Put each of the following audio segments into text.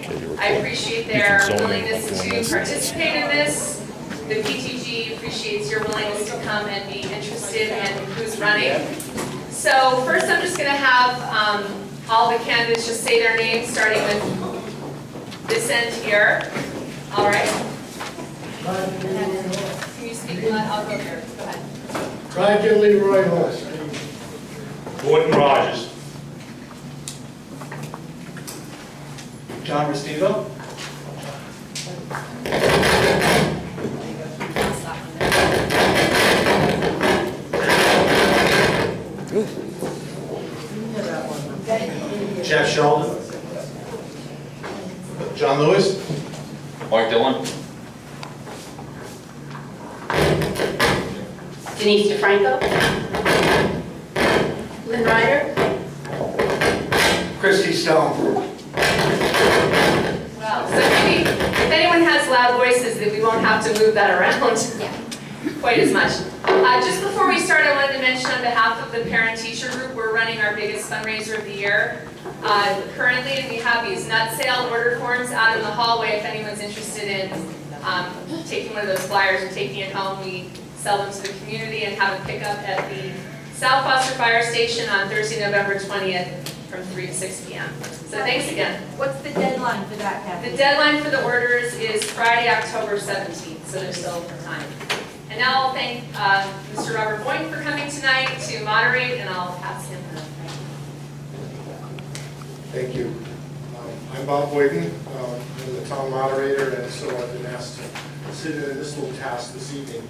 I appreciate their willingness to participate in this. The PTG appreciates your willingness to come and be interested in who's running. So first I'm just going to have all the candidates just say their names, starting with this end here. All right. Can you speak? I'll go here. Go ahead. Roger Leroy Horse. Gordon Rogers. John Restivo. Jeff Sheldon. John Lewis. Mark Dillon. Denise DeFranco. Lynn Ryder. Christy Stone. Well, so maybe if anyone has loud voices, that we won't have to move that around quite as much. Just before we start, I wanted to mention on behalf of the parent-teacher group, we're running our biggest fundraiser of the year. Currently, we have these nut sale order forms out in the hallway. If anyone's interested in taking one of those flyers and taking it home, we sell them to the community and have a pickup at the South Foster Fire Station on Thursday, November 20th from 3 to 6 p.m. So thanks again. What's the deadline for that, Kathy? The deadline for the orders is Friday, October 17th, so there's still time. And now I'll thank Mr. Robert Boynton for coming tonight to moderate, and I'll pass him the mic. Thank you. I'm Bob Boyden. I'm the town moderator, and so I've been asked to sit in this little task this evening.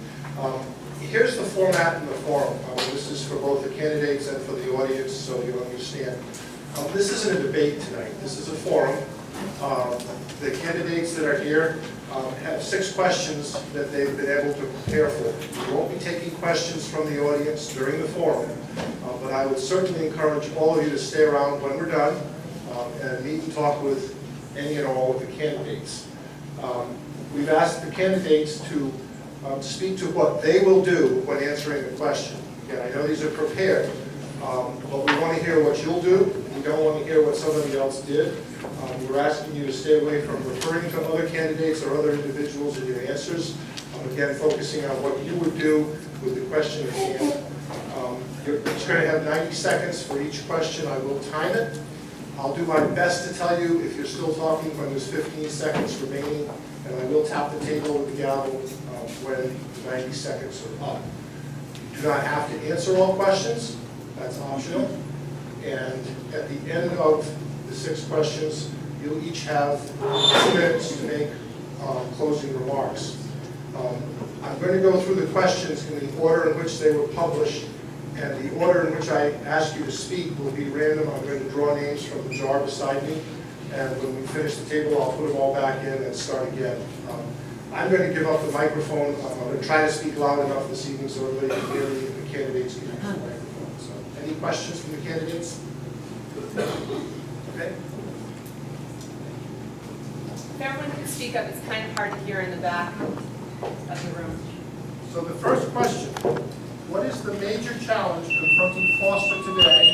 Here's the format in the forum. This is for both the candidates and for the audience, so you understand. This isn't a debate tonight. This is a forum. The candidates that are here have 6 questions that they've been able to prepare for. We won't be taking questions from the audience during the forum, but I would certainly encourage all of you to stay around when we're done and meet and talk with any and all of the candidates. We've asked the candidates to speak to what they will do when answering the question. Again, I know these are prepared, but we want to hear what you'll do. We don't want to hear what somebody else did. We're asking you to stay away from referring to other candidates or other individuals in your answers. Again, focusing on what you would do with the question at hand. You're each going to have 90 seconds for each question. I will time it. I'll do my best to tell you if you're still talking when there's 15 seconds remaining, and I will tap the table with the gavel when the 90 seconds are up. You do not have to answer all questions. That's optional. And at the end of the 6 questions, you'll each have 2 minutes to make closing remarks. I'm going to go through the questions in the order in which they were published, and the order in which I ask you to speak will be random. I'm going to draw names from the jar beside me, and when we finish the table, I'll put them all back in and start again. I'm going to give up the microphone. I'm going to try to speak loud enough this evening so everybody can hear me and the candidates can use the microphone. So, any questions from the candidates? Okay. If everyone could speak up, it's kind of hard to hear in the back of the room. So the first question, what is the major challenge confronting Foster today?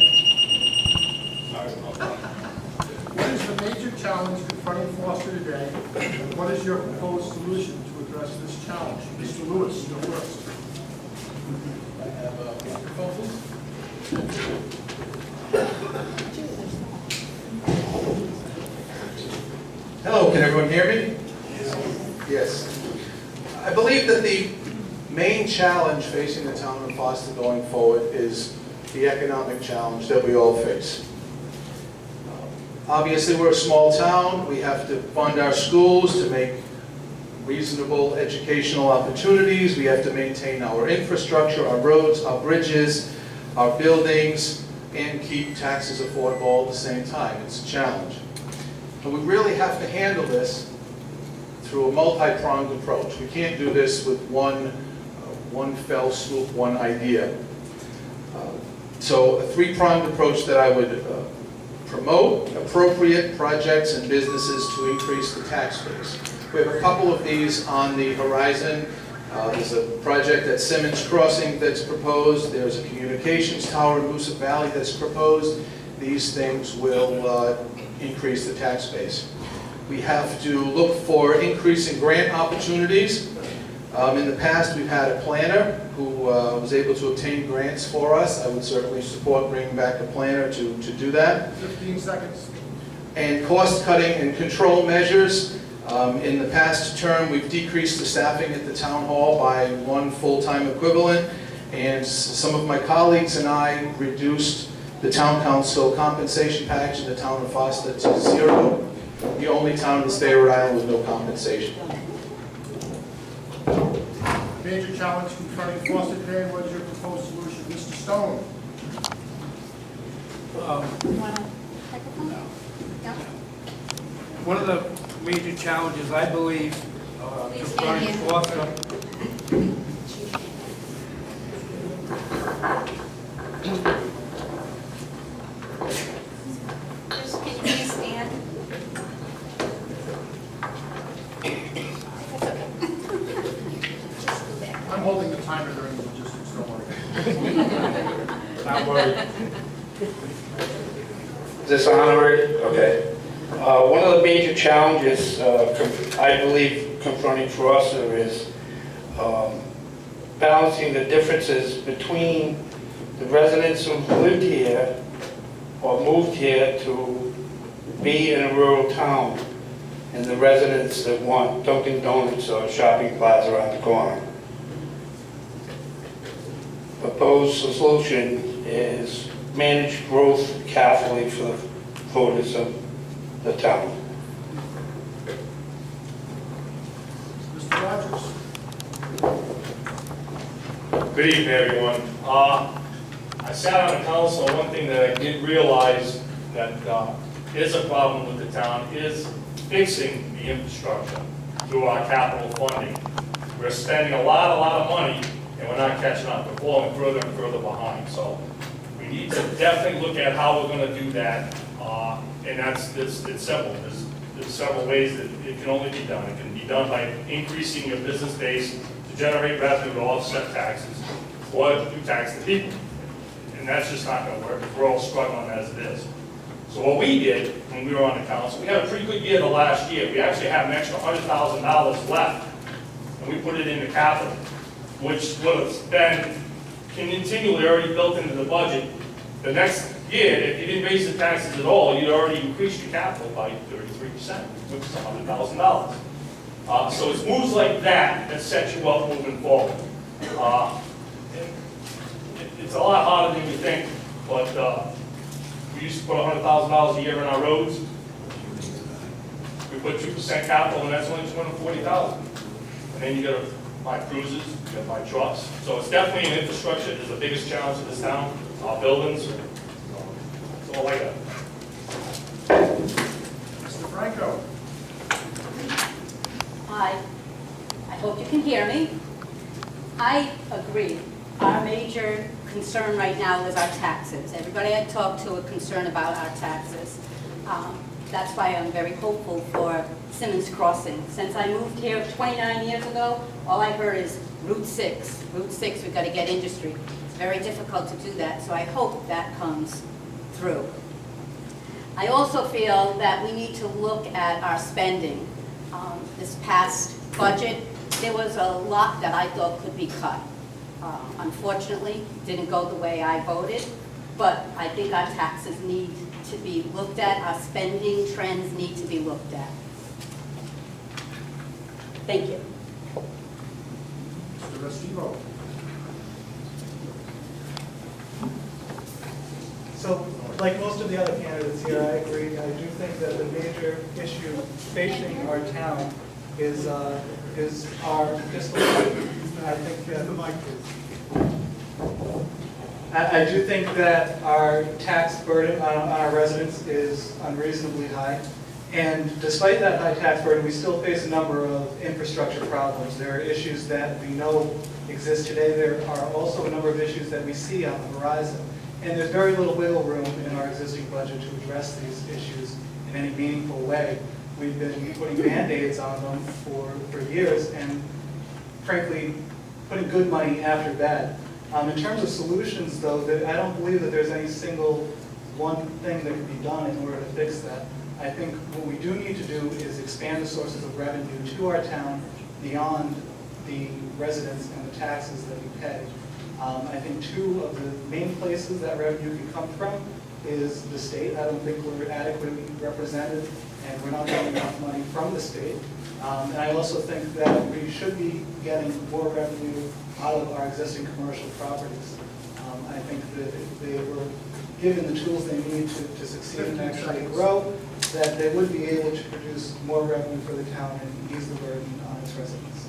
What is the major challenge confronting Foster today, and what is your proposed solution to address this challenge? Mr. Lewis, you're first. I have proposals. Hello, can everyone hear me? Yes. I believe that the main challenge facing the town of Foster going forward is the economic challenge that we all face. Obviously, we're a small town. We have to fund our schools to make reasonable educational opportunities. We have to maintain our infrastructure, our roads, our bridges, our buildings, and keep taxes affordable all at the same time. It's a challenge. And we really have to handle this through a multi-pronged approach. We can't do this with one fell swoop, one idea. So a 3-pronged approach that I would promote appropriate projects and businesses to increase the tax base. We have a couple of these on the horizon. There's a project at Simmons Crossing that's proposed. There's a communications tower in Moosup Valley that's proposed. These things will increase the tax base. We have to look for increasing grant opportunities. In the past, we've had a planner who was able to obtain grants for us. I would certainly support bringing back a planner to do that. 15 seconds. And cost cutting and control measures. In the past term, we've decreased the staffing at the town hall by 1 full-time equivalent, and some of my colleagues and I reduced the town council compensation package in the town of Foster to 0. The only town in the state of Rhode Island with no compensation. Major challenge confronting Foster today, what is your proposed solution? Mr. Stone? One of the major challenges, I believe, confronting Foster. Just, can you please stand? I'm holding the timer during the logistics, don't worry. Not worried. Is this on already? Okay. One of the major challenges, I believe, confronting Foster is balancing the differences between the residents who lived here or moved here to be in a rural town and the residents that want Dunkin' Donuts or a shopping plaza around the corner. Proposed solution is manage growth carefully for the voters of the town. Mr. Rogers? Good evening, everyone. I sat on the council, and one thing that I did realize that is a problem with the town is fixing the infrastructure through our capital funding. We're spending a lot of money, and we're not catching up. We're falling further and further behind. So we need to definitely look at how we're going to do that, and it's simple. There's several ways that it can only be done. It can be done by increasing your business base to generate revenue to offset taxes, or to tax the people. And that's just not going to work. We're all struggling as it is. So what we did when we were on the council, we had a pretty good year the last year. We actually had an extra $100,000 left, and we put it into capital, which would have been continually already built into the budget. The next year, if you didn't raise the taxes at all, you'd already increased your capital by 33%, which is $100,000. So it's moves like that that set you up moving forward. It's a lot harder than you think, but we used to put $100,000 a year in our roads. We put 2% capital, and that's only $240,000. And then you got to buy cruisers, you got to buy trucks. So it's definitely an infrastructure. It's the biggest challenge of this town. Our buildings. It's all like that. Mr. Franco? Hi, I hope you can hear me. I agree. Our major concern right now is our taxes. Everybody I talked to are concerned about our taxes. That's why I'm very hopeful for Simmons Crossing. Since I moved here 29 years ago, all I heard is Route 6. Route 6, we've got to get industry. It's very difficult to do that, so I hope that comes through. I also feel that we need to look at our spending. This past budget, there was a lot that I thought could be cut. Unfortunately, didn't go the way I voted, but I think our taxes need to be looked at, our spending trends need to be looked at. Thank you. Mr. Restivo? So, like most of the other candidates here, I agree. I do think that the major issue facing our town is our fiscal. I think I do think that our tax burden on our residents is unreasonably high. And despite that high tax burden, we still face a number of infrastructure problems. There are issues that we know exist today. There are also a number of issues that we see on the horizon. And there's very little wiggle room in our existing budget to address these issues in any meaningful way. We've been putting Band-Aids on them for years and, frankly, putting good money after bad. In terms of solutions, though, I don't believe that there's any single one thing that can be done in order to fix that. I think what we do need to do is expand the sources of revenue to our town beyond the residents and the taxes that we pay. I think two of the main places that revenue can come from is the state. I don't think we're adequately represented, and we're not getting enough money from the state. And I also think that we should be getting more revenue out of our existing commercial properties. I think that if they were given the tools they need to succeed and actually grow, that they would be able to produce more revenue for the town and ease the burden on its residents.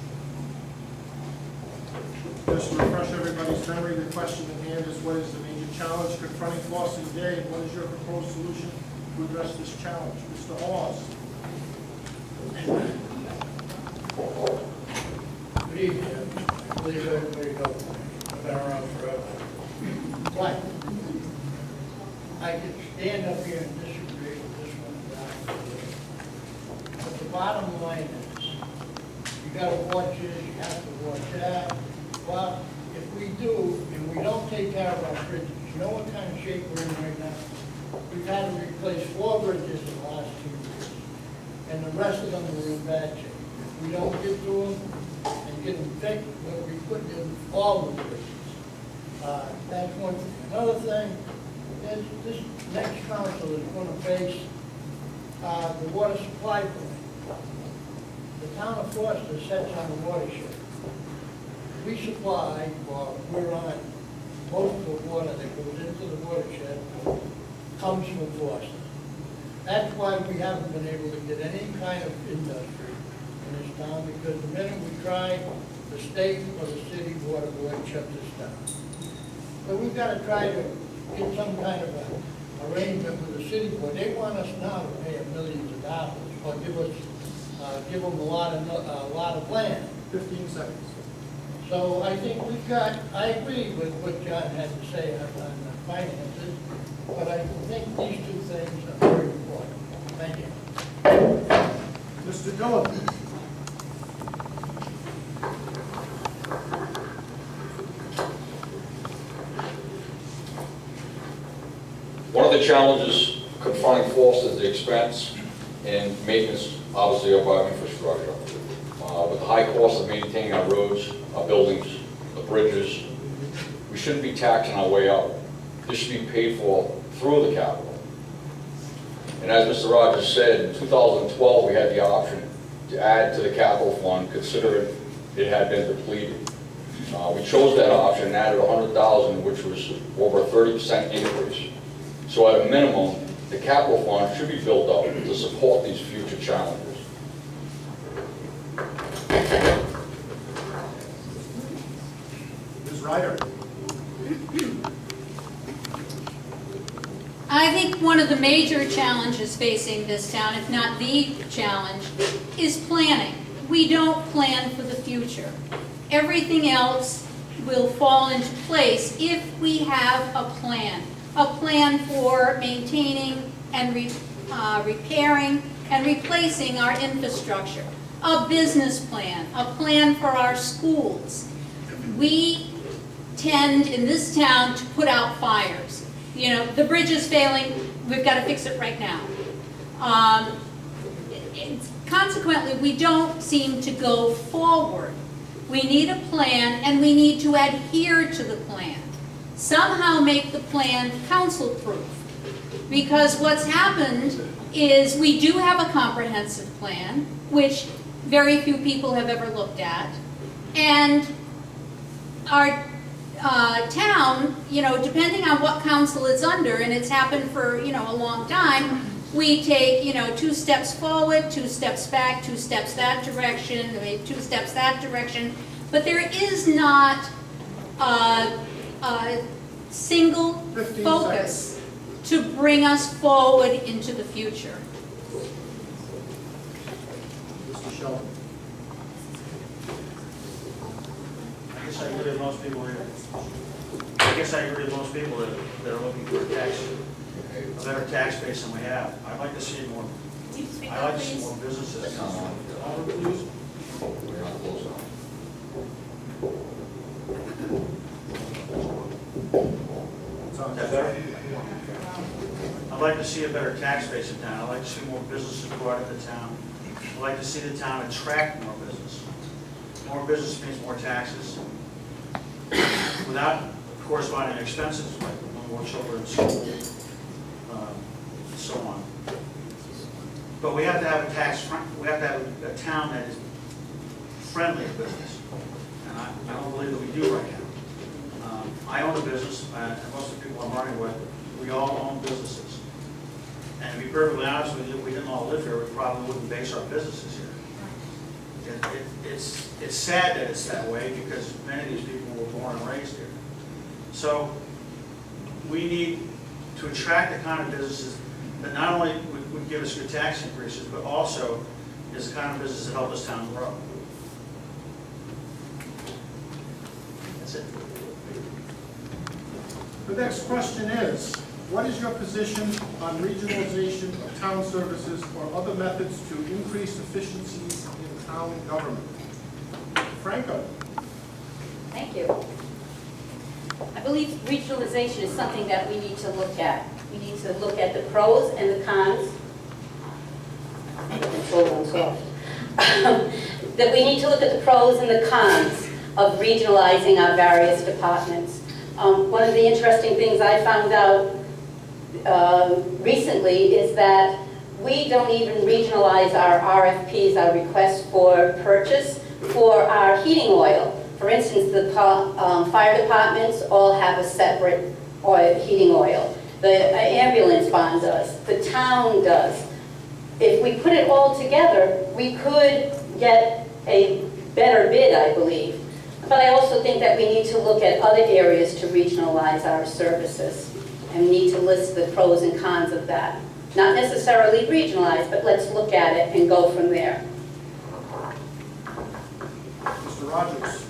Just to refresh everybody's memory, the question at hand is, what is the major challenge confronting Flossie today, and what is your proposed solution to address this challenge? Mr. Hawes. Good evening. I believe everybody knows I've been around forever. But I could stand up here and disagree with this one guy. But the bottom line is, you gotta watch this, you have to watch that. Well, if we do, and we don't take care of our bridges, you know what kind of shape we're in right now? We've had to replace 4 bridges in the last 2 years, and the rest of them are in bad shape. If we don't get to them and get them fixed, we'll be putting in all the bridges. That's one thing. Another thing is this next council is going to face the water supply plan. The town of Foster sits on the watershed. We supply, or we're on, most of the water that goes into the watershed comes from Foster. That's why we haven't been able to get any kind of industry in this town, because the minute we try, the state or the city water board shuts us down. So we've got to try to get some kind of a arrangement with the city board. They want us now to pay them millions of dollars, or give them a lot of land. 15 seconds. So I think I agree with what John had to say on the finances, but I think these two things are very important. Thank you. Mr. Dillon. One of the challenges confronting Foster is the expense and maintenance, obviously, of our infrastructure. With the high cost of maintaining our roads, our buildings, the bridges, we shouldn't be taxing our way out. This should be paid for through the capital. And as Mr. Rogers said, in 2012, we had the option to add to the capital fund, considering it had been depleted. We chose that option and added $100,000, which was over a 30% increase. So at a minimum, the capital fund should be built up to support these future challenges. Ms. Ryder. I think one of the major challenges facing this town, if not the challenge, is planning. We don't plan for the future. Everything else will fall into place if we have a plan for maintaining and repairing and replacing our infrastructure, a business plan, a plan for our schools. We tend in this town to put out fires. You know, the bridge is failing, we've got to fix it right now. Consequently, we don't seem to go forward. We need a plan, and we need to adhere to the plan. Somehow make the plan council-proof. Because what's happened is we do have a comprehensive plan, which very few people have ever looked at. And our town, you know, depending on what council it's under, and it's happened for, you know, a long time, we take, you know, 2 steps forward, 2 steps back, 2 steps that direction, maybe 2 steps that direction. But there is not a single focus to bring us forward into the future. Mr. Sheldon. I guess I agree with most people here. I guess I agree with most people that are looking for a better tax base than we have. I'd like to see more. I'd like to see more businesses come on. We're not close enough. Is that better? How like to see a better tax base in town. I'd like to see more businesses brought into town. I'd like to see the town attract more business. More business means more taxes. Without corresponding expenses, like more children in school, and so on. But we have to have we have to have a town that is friendly to business. And I don't believe that we do right now. I own a business, and most of the people I'm running with, we all own businesses. And to be perfectly honest with you, if we didn't all live here, we probably wouldn't base our businesses here. It's sad that it's that way because many of these people were born and raised here. So we need to attract the kind of businesses that not only would give us good tax increases, but also is the kind of business that help this town grow. That's it. The next question is, what is your position on regionalization of town services or other methods to increase efficiencies in town government? Franco. Thank you. I believe regionalization is something that we need to look at. We need to look at the pros and the cons. That we need to look at the pros and the cons of regionalizing our various departments. One of the interesting things I found out recently is that we don't even regionalize our RFPs, our requests for purchase, for our heating oil. For instance, the fire departments all have a separate heating oil. The ambulance bond does. The town does. If we put it all together, we could get a better bid, I believe. But I also think that we need to look at other areas to regionalize our services. And we need to list the pros and cons of that. Not necessarily regionalize, but let's look at it and go from there. Mr. Rogers.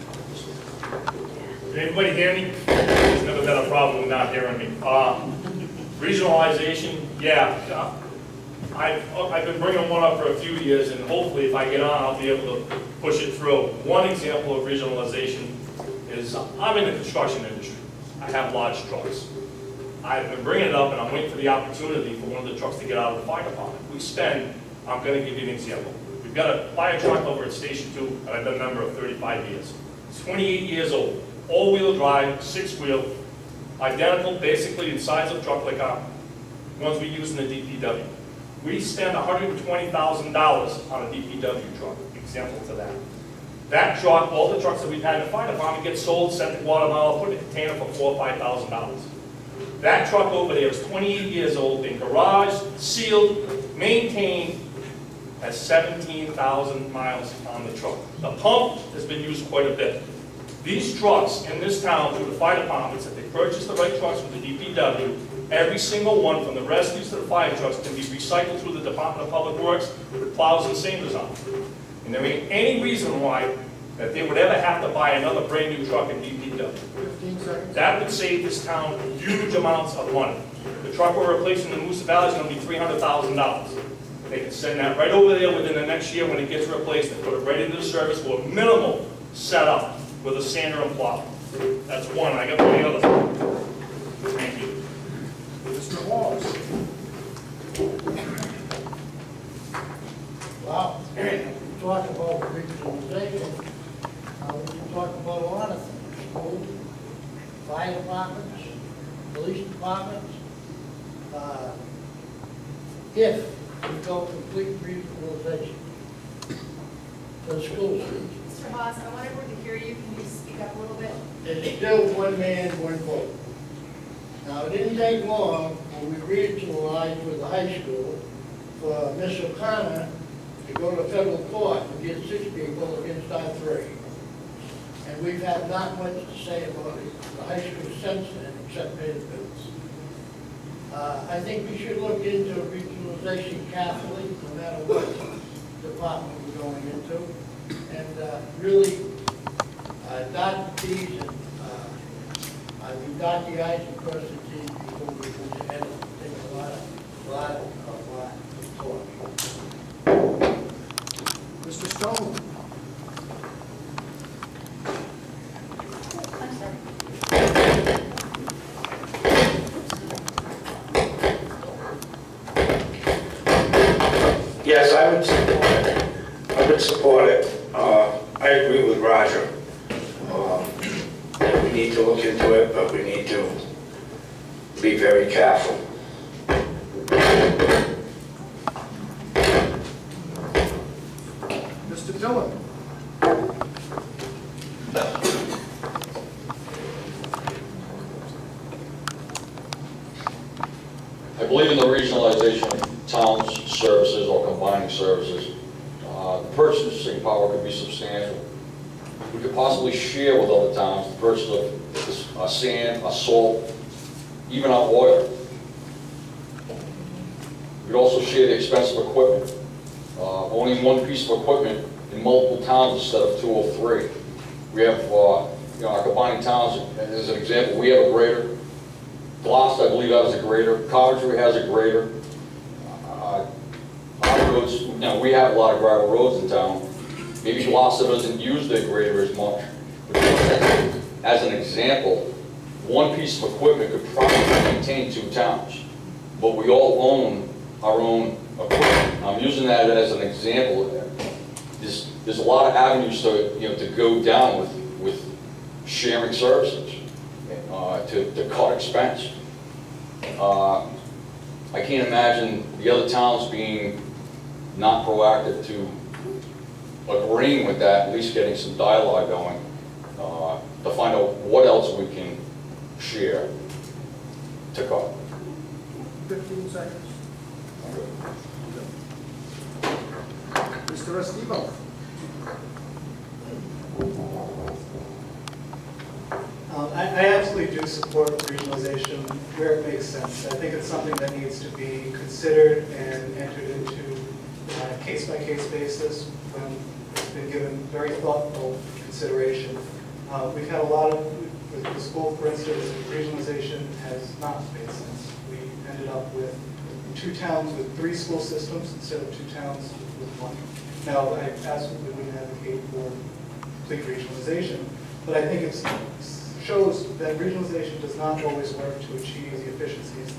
Can anybody hear me? There's never been a problem with not hearing me. Regionalization, yeah. I've been bringing one up for a few years, and hopefully if I get on, I'll be able to push it through. One example of regionalization is I'm in the construction industry. I have large trucks. I've been bringing it up, and I'm waiting for the opportunity for one of the trucks to get out of the fire department. I'm going to give you an example. We've got a fire truck over at Station 2 that I've been a member of 35 years. It's 28 years old. All-wheel drive, six-wheel, identical basically in size of truck like our ones we use in the DPW. We spend $120,000 on a DPW truck, example to that. That truck, all the trucks that we've had in the fire department get sold, sent to Guatemala, put in a container for $4,000 or $5,000. That truck over there is 28 years old, been garaged, sealed, maintained, has 17,000 miles on the truck. The pump has been used quite a bit. These trucks in this town, through the fire departments, if they purchase the right trucks from the DPW, every single one, from the rescues to the fire trucks, can be recycled through the Department of Public Works with plows and sanders on. And there ain't any reason why that they would ever have to buy another brand new truck in DPW. 15 seconds. That would save this town huge amounts of money. The truck we're replacing in Moosa Valley is going to be $300,000. They can send that right over there within the next year when it gets replaced and put it right into the service with a minimal setup with a sander and plow. That's one. I got many others. Thank you. Mr. Walls. Wow, we talk about regionalization, we can talk about a lot of things. School, fire departments, police departments. If we go complete regionalization for the schools, Mr. Haas, I want everyone to hear you. Can you speak up a little bit? it's still one man, one vote. Now, it didn't take long when we regionalized with the high school for Miss O'Connor to go to federal court and get 6 people against our 3. And we've had not much to say about it, the high school since then, except pay the bills. I think we should look into regionalization carefully, no matter what department we're going into, and really dot the T's and we dot the I's and cross the T's before we move ahead and take a lot of thought. Mr. Stone. I'm sorry. I would support it. I agree with Roger. That we need to look into it, but we need to be very careful. Mr. Dillon? I believe in the regionalization of towns' services or combining services. The purchasing power could be substantial. We could possibly share with other towns the purchase of sand, salt, even our oil. We'd also share the expense of equipment. Owning one piece of equipment in multiple towns instead of 2 or 3. We have, our combining towns, as an example, we have a grader. Gloucester, I believe, has a grader. Coventry has a grader. Our roads, we have a lot of gravel roads in town. Maybe Gloucester doesn't use their grader as much. But as an example, one piece of equipment could probably maintain 2 towns. But we all own our own equipment. I'm using that as an example. There's a lot of avenues to go down with sharing services to cut expense. I can't imagine the other towns being not proactive to agreeing with that, at least getting some dialogue going, to find out what else we can share to cut. 15 seconds. Mr. Estivo? I absolutely do support regionalization where it makes sense. I think it's something that needs to be considered and entered into on a case-by-case basis when it's been given very thoughtful consideration. We've had a lot of, with the school, for instance, regionalization has not made sense. We ended up with 2 towns with 3 school systems instead of 2 towns with 1. Now, I absolutely wouldn't advocate for complete regionalization, but I think it shows that regionalization does not always work to achieve the efficiencies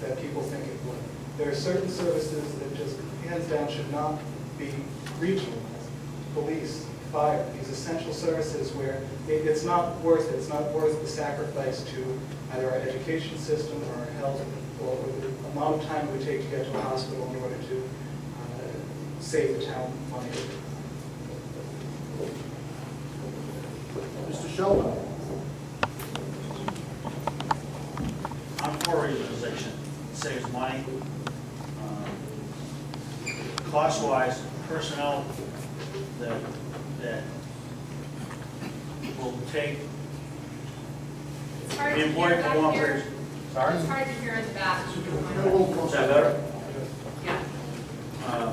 that people think it would. There are certain services that just hands down should not be regionalized. Police, fire, these essential services where it's not worth it. It's not worth the sacrifice to either our education system or our health or the amount of time it would take to get to a hospital in order to save the town money. Mr. Sheldon? I'm for regionalization. It saves money. Cost-wise, personnel that will take It's hard the to employee hear for back long here. periods. Sorry? It's hard to hear in the back. Is that better? Yeah.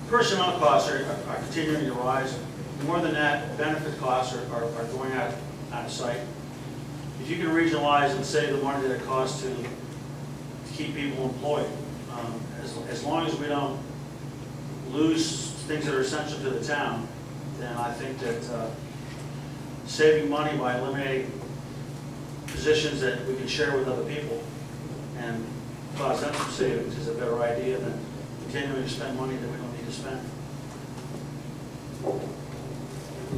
Personnel costs are continuing to rise. More than that, benefit costs are going out of sight. If you can regionalize and save the money that it costs to keep people employed, as long as we don't lose things that are essential to the town, then I think that saving money by eliminating positions that we can share with other people and cause them some savings is a better idea than continuing to spend money that we don't need to spend.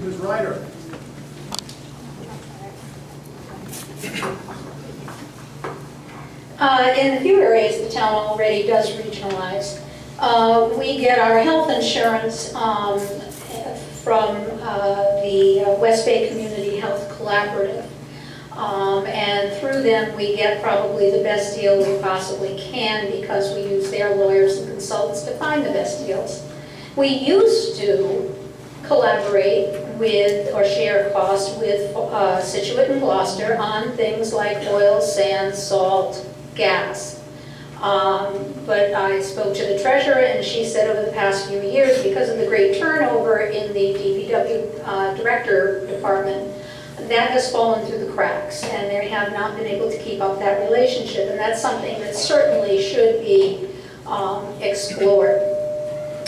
Ms. Ryder? In a few areas, the town already does regionalize. We get our health insurance from the West Bay Community Health Collaborative. And through them, we get probably the best deal we possibly can because we use their lawyers and consultants to find the best deals. We used to collaborate with or share costs with Situate and Gloucester on things like oil, sand, salt, gas. But I spoke to the treasurer and she said over the past few years, because of the great turnover in the DPW director department, that has fallen through the cracks and they have not been able to keep up that relationship, and that's something that certainly should be explored.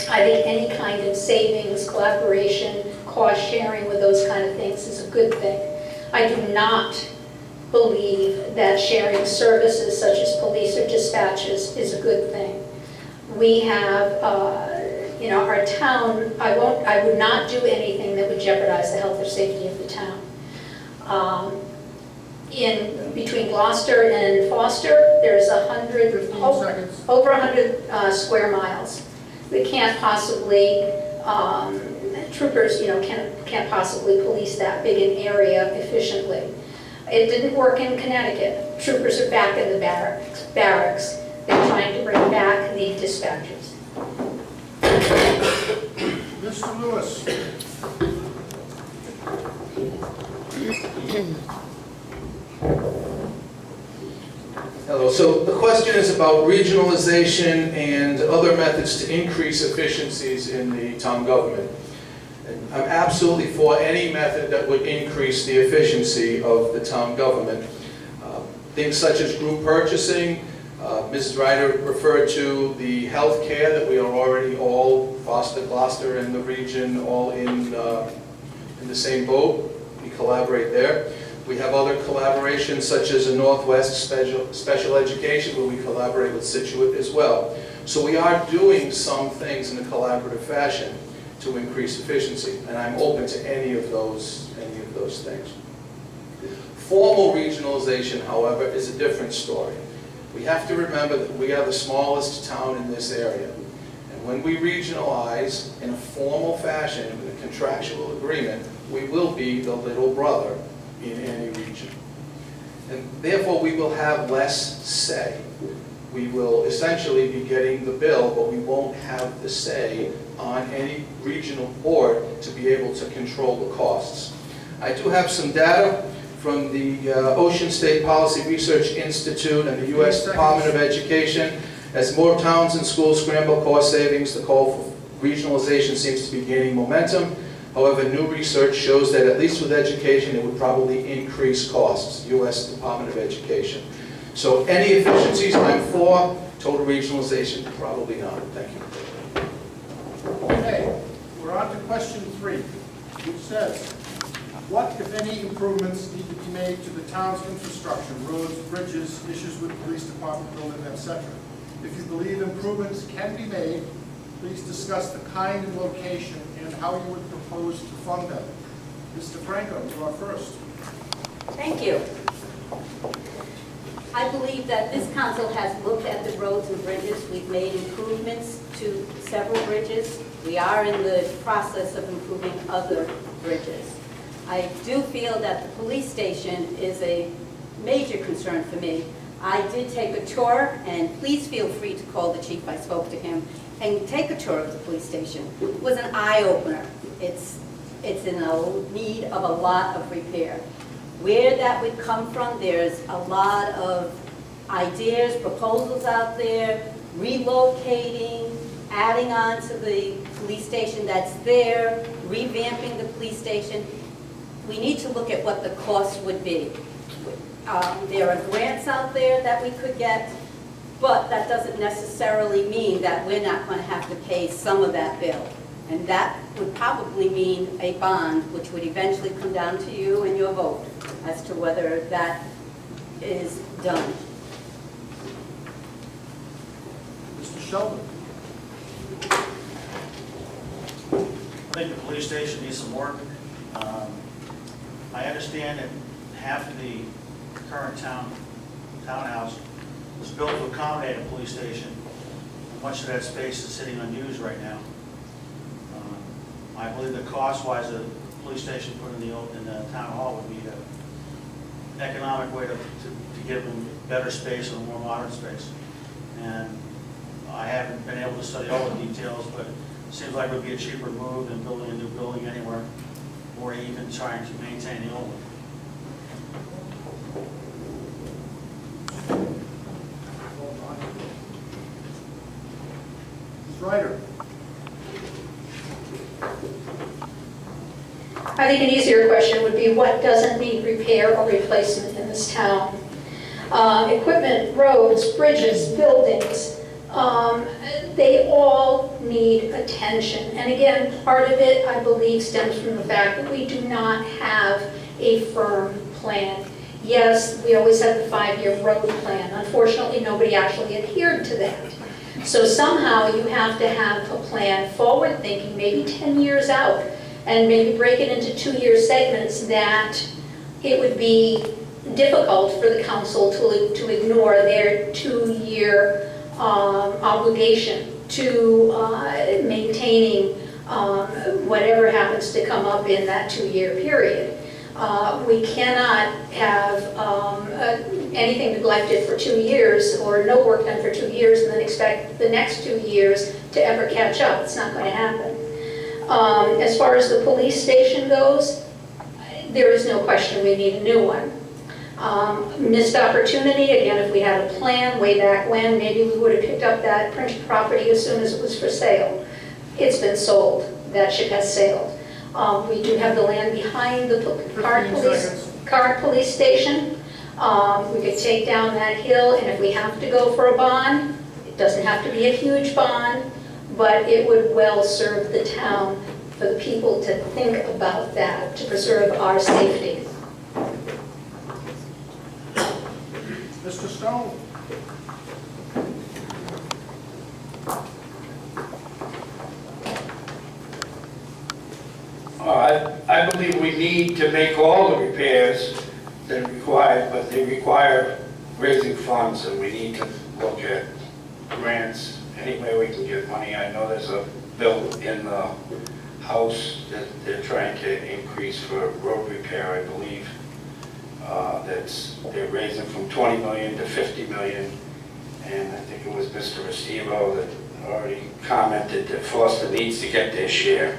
I think any kind of savings, collaboration, cost sharing with those kind of things is a good thing. I do not believe that sharing services such as police or dispatches is a good thing. We have you know, our town, I would not do anything that would jeopardize the health or safety of the town. Between Gloucester and Foster, there's 15 seconds. over 100 square miles. We can't possibly, troopers, you know, can't possibly police that big an area efficiently. It didn't work in Connecticut. Troopers are back in the barracks. They're trying to bring back the dispatchers. Mr. Lewis. Hello, so the question is about regionalization and other methods to increase efficiencies in the town government. And I'm absolutely for any method that would increase the efficiency of the town government. Things such as group purchasing, Mrs. Ryder referred to the health care that we are already all, Foster, Gloucester, and the region, all in the same boat. We collaborate there. We have other collaborations such as the Northwest Special Education, where we collaborate with Situate as well. So we are doing some things in a collaborative fashion to increase efficiency, and I'm open to any of those things. Formal regionalization, however, is a different story. We have to remember that we are the smallest town in this area. And when we regionalize in a formal fashion, with a contractual agreement, we will be the little brother in any region. And therefore, we will have less say. We will essentially be getting the bill, but we won't have the say on any regional board to be able to control the costs. I do have some data from the Ocean State Policy Research Institute and the U.S. Department of Education. As more towns and schools scramble cost savings, the call for regionalization seems to be gaining momentum. However, new research shows that at least with education, it would probably increase costs, U.S. Department of Education. So any efficiencies I'm for, total regionalization, probably not. Thank you. Okay, we're on to question 3, which says, what, if any, improvements need to be made to the town's infrastructure, roads, bridges, issues with the police department building, etc.? If you believe improvements can be made, please discuss the kind and location and how you would propose to fund them. Mr. Franco, you are first. Thank you. I believe that this council has looked at the roads and bridges. We've made improvements to several bridges. We are in the process of improving other bridges. I do feel that the police station is a major concern for me. I did take a tour, and please feel free to call the chief, I spoke to him, and take a tour of the police station. It was an eye-opener. It's in need of a lot of repair. Where that would come from, there's a lot of ideas, proposals out there, relocating, adding on to the police station that's there, revamping the police station. We need to look at what the cost would be. There are grants out there that we could get, but that doesn't necessarily mean that we're not going to have to pay some of that bill. And that would probably mean a bond, which would eventually come down to you and your vote as to whether that is done. Mr. Sheldon. I think the police station needs some work. I understand that half of the current townhouse was built to accommodate a police station. Much of that space is sitting unused right now. I believe that cost-wise, a police station put in the town hall would be an economic way to give them better space and a more modern space. And I haven't been able to study all the details, but it seems like it would be a cheaper move than building a new building anywhere, or even trying to maintain the old one. Ms. Ryder. I think an easier question would be what doesn't need repair or replacement in this town? Equipment, roads, bridges, buildings, they all need attention. And again, part of it, I believe, stems from the fact that we do not have a firm plan. Yes, we always had the 5-year road plan. Unfortunately, nobody actually adhered to that. So somehow you have to have a plan, forward-thinking, maybe 10 years out, and maybe break it into 2-year segments that it would be difficult for the council to ignore their 2-year obligation to maintaining whatever happens to come up in that 2-year period. We cannot have anything neglected for 2 years or no work done for 2 years and then expect the next 2 years to ever catch up. It's not going to happen. As far as the police station goes, there is no question we need a new one. Missed opportunity, again, if we had a plan way back when, maybe we would have picked up that Princeton property as soon as it was for sale. It's been sold. That ship has sailed. We do have the land behind the current police station. We could take down that hill, and if we have to go for a bond, it doesn't have to be a huge bond, but it would well serve the town for the people to think about that, to preserve our safety. Mr. Stone? I believe we need to make all the repairs that are required, but they require raising funds, and we need to look at grants, any way we can get money. I know there's a bill in the House that they're trying to increase for road repair, I believe. They're raising from 20 million to 50 million, and I think it was Mr. Restivo that already commented that Foster needs to get their share.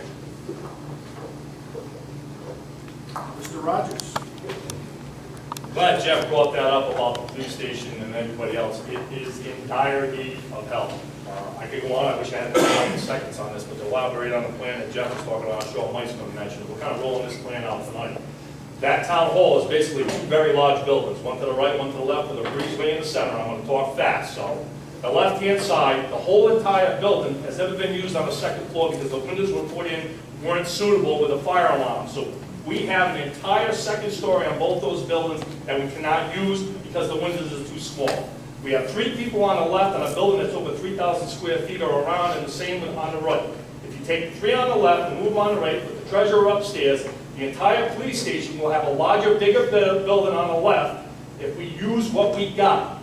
Mr. Rogers? Glad Jeff brought that up about the police station and everybody else. It is in dire need of help. I could go on, I wish I had 5 seconds on this, but to elaborate on the plan that Jeff was talking about, I'm sure Mike's going to mention, we're kind of rolling this plan out tonight. That town hall is basically 2 very large buildings, one to the right, one to the left, with a breezeway in the center. I'm going to talk fast. So the left-hand side, the whole entire building has never been used on the second floor because the windows were put in, weren't suitable with a fire alarm. So we have an entire second story on both those buildings that we cannot use because the windows are too small. We have 3 people on the left on a building that's over 3,000 square feet or around, and the same on the right. If you take 3 on the left and move on the right, put the treasurer upstairs, the entire police station will have a larger, bigger building on the left if we use what we got.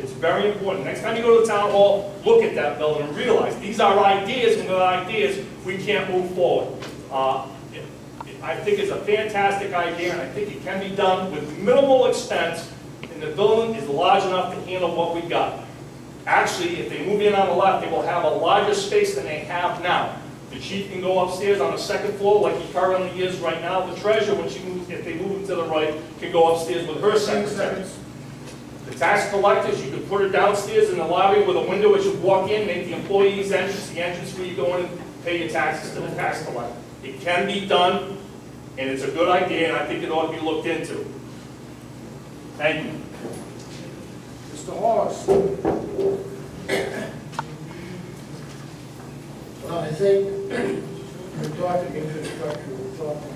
It's very important. Next time you go to the town hall, look at that building and realize these are ideas, and without ideas, we can't move forward. I think it's a fantastic idea, and I think it can be done with minimal expense, and the building is large enough to handle what we got. Actually, if they move in on the left, they will have a larger space than they have now. The chief can go upstairs on the second floor like he currently is right now. The treasurer, when she moves, if they move to the right, can go upstairs with her secretary. The tax collectors, you can put her downstairs in the lobby with a window as you walk in, make the employee's entrance, the entrance where you go in and pay your taxes to the tax collector. It can be done, and it's a good idea, and I think it ought to be looked into. Thank you. Mr. Hawes? Well, I think we're talking infrastructure, we're talking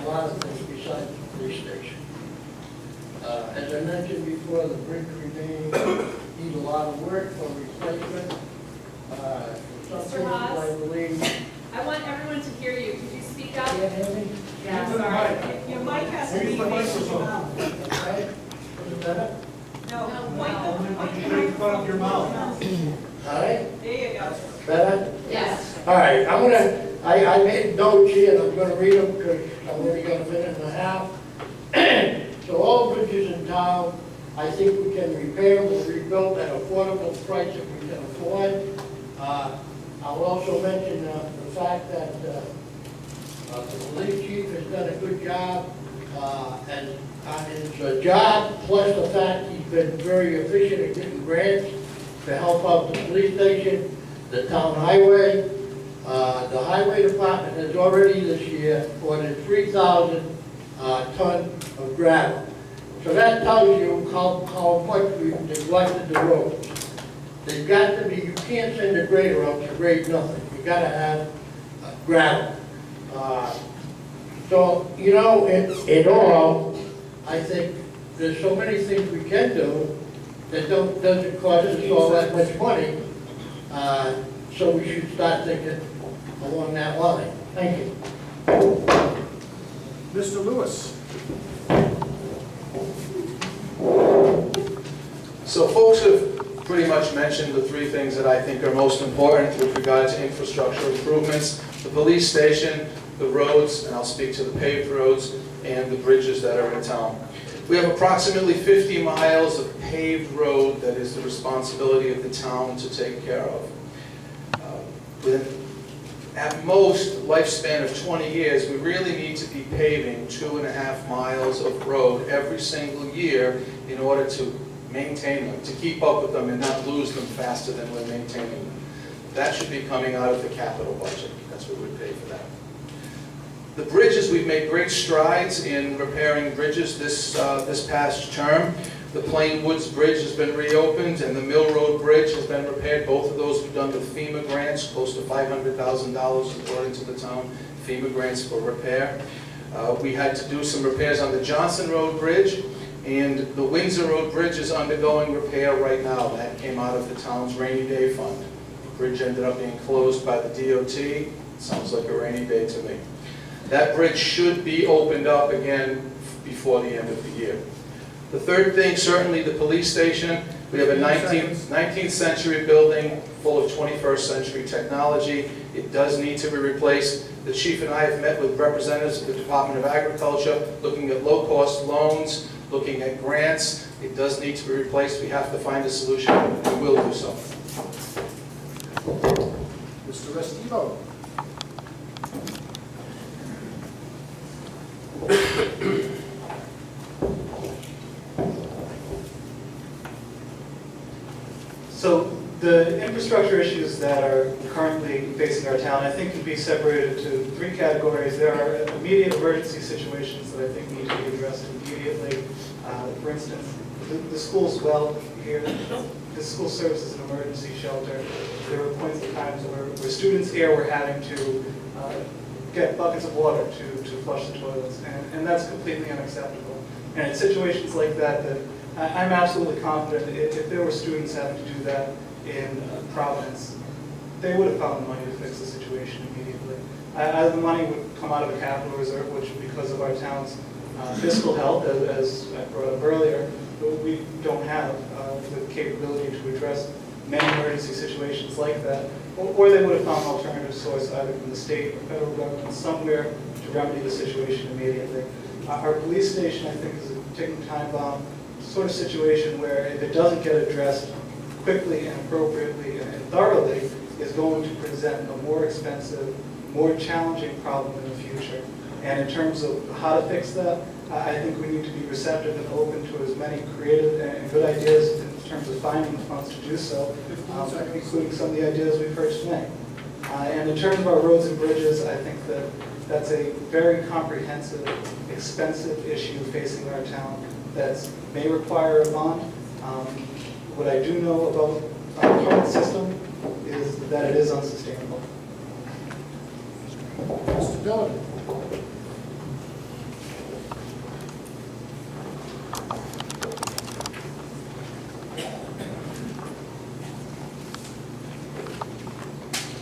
a lot of things besides the police station. As I mentioned before, the bridge remains need a lot of work for replacement. Some Mr. things Haas? I believe. I want everyone to hear you. Could you speak up? Can't hear me? Yeah, sorry. Your mic has to be facing your mouth. Okay. Is it better? No, point the in front of your mouth. All right, There you go. better? Yes. All right, I made notes here, and I'm gonna read them because I've only got a minute and a half. So all bridges in town, I think we can repair them or rebuild at affordable price if we can afford. I'll also mention the fact that the police chief has done a good job, and on his job, plus the fact he's been very efficient at getting grants to help out the police station, the town highway. The highway department has already this year ordered 3,000 ton of gravel. So that tells you how much we've neglected the roads. They've got to be, you can't send a grader out to grade nothing. You gotta have gravel. So, you know, in all, I think there's so many things we can do that doesn't cost us all that much money. So we should start thinking along that line. Thank you. Mr. Lewis? So folks have pretty much mentioned the three things that I think are most important with regard to infrastructure improvements: the police station, the roads, and I'll speak to the paved roads, and the bridges that are in town. We have approximately 50 miles of paved road that is the responsibility of the town to take care of. With at most lifespan of 20 years, we really need to be paving 2.5 miles of road every single year in order to maintain them, to keep up with them and not lose them faster than we're maintaining them. That should be coming out of the capital budget. That's what we pay for that. The bridges, we've made great strides in repairing bridges this past term. The Plain Woods Bridge has been reopened and the Mill Road Bridge has been repaired. Both of those were done with FEMA grants, close to $500,000 according to the town, FEMA grants for repair. We had to do some repairs on the Johnson Road Bridge, and the Windsor Road Bridge is undergoing repair right now. That came out of the town's rainy day fund. The bridge ended up being closed by the DOT. Sounds like a rainy day to me. That bridge should be opened up again before the end of the year. The third thing, certainly the police station. We have a 19th century building full of 21st century technology. It does need to be replaced. The chief and I have met with representatives of the Department of Agriculture, looking at low-cost loans, looking at grants. It does need to be replaced. We have to find a solution, and we will do so. Mr. Restivo? So the infrastructure issues that are currently facing our town, I think, can be separated into three categories. There are immediate emergency situations that I think need to be addressed immediately. For instance, the school's well here. The school serves as an emergency shelter. There were points in times where students here were having to get buckets of water to flush the toilets, and that's completely unacceptable. And in situations like that, I'm absolutely confident if there were students having to do that in Providence, they would have found the money to fix the situation immediately. The money would come out of the capital reserve, which, because of our town's fiscal health, as I brought up earlier, we don't have the capability to address many emergency situations like that. Or they would have found an alternative source either from the state or federal government somewhere to remedy the situation immediately. Our police station, I think, is a ticking time bomb sort of situation where if it doesn't get addressed quickly and appropriately and thoroughly, is going to present a more expensive, more challenging problem in the future. And in terms of how to fix that, I think we need to be receptive and open to as many creative and good ideas in terms of finding the funds to do so, including some of the ideas we've heard tonight. And in terms of our roads and bridges, I think that that's a very comprehensive, expensive issue facing our town that may require a bond. What I do know about our current system is that it is unsustainable. Mr. Dillon?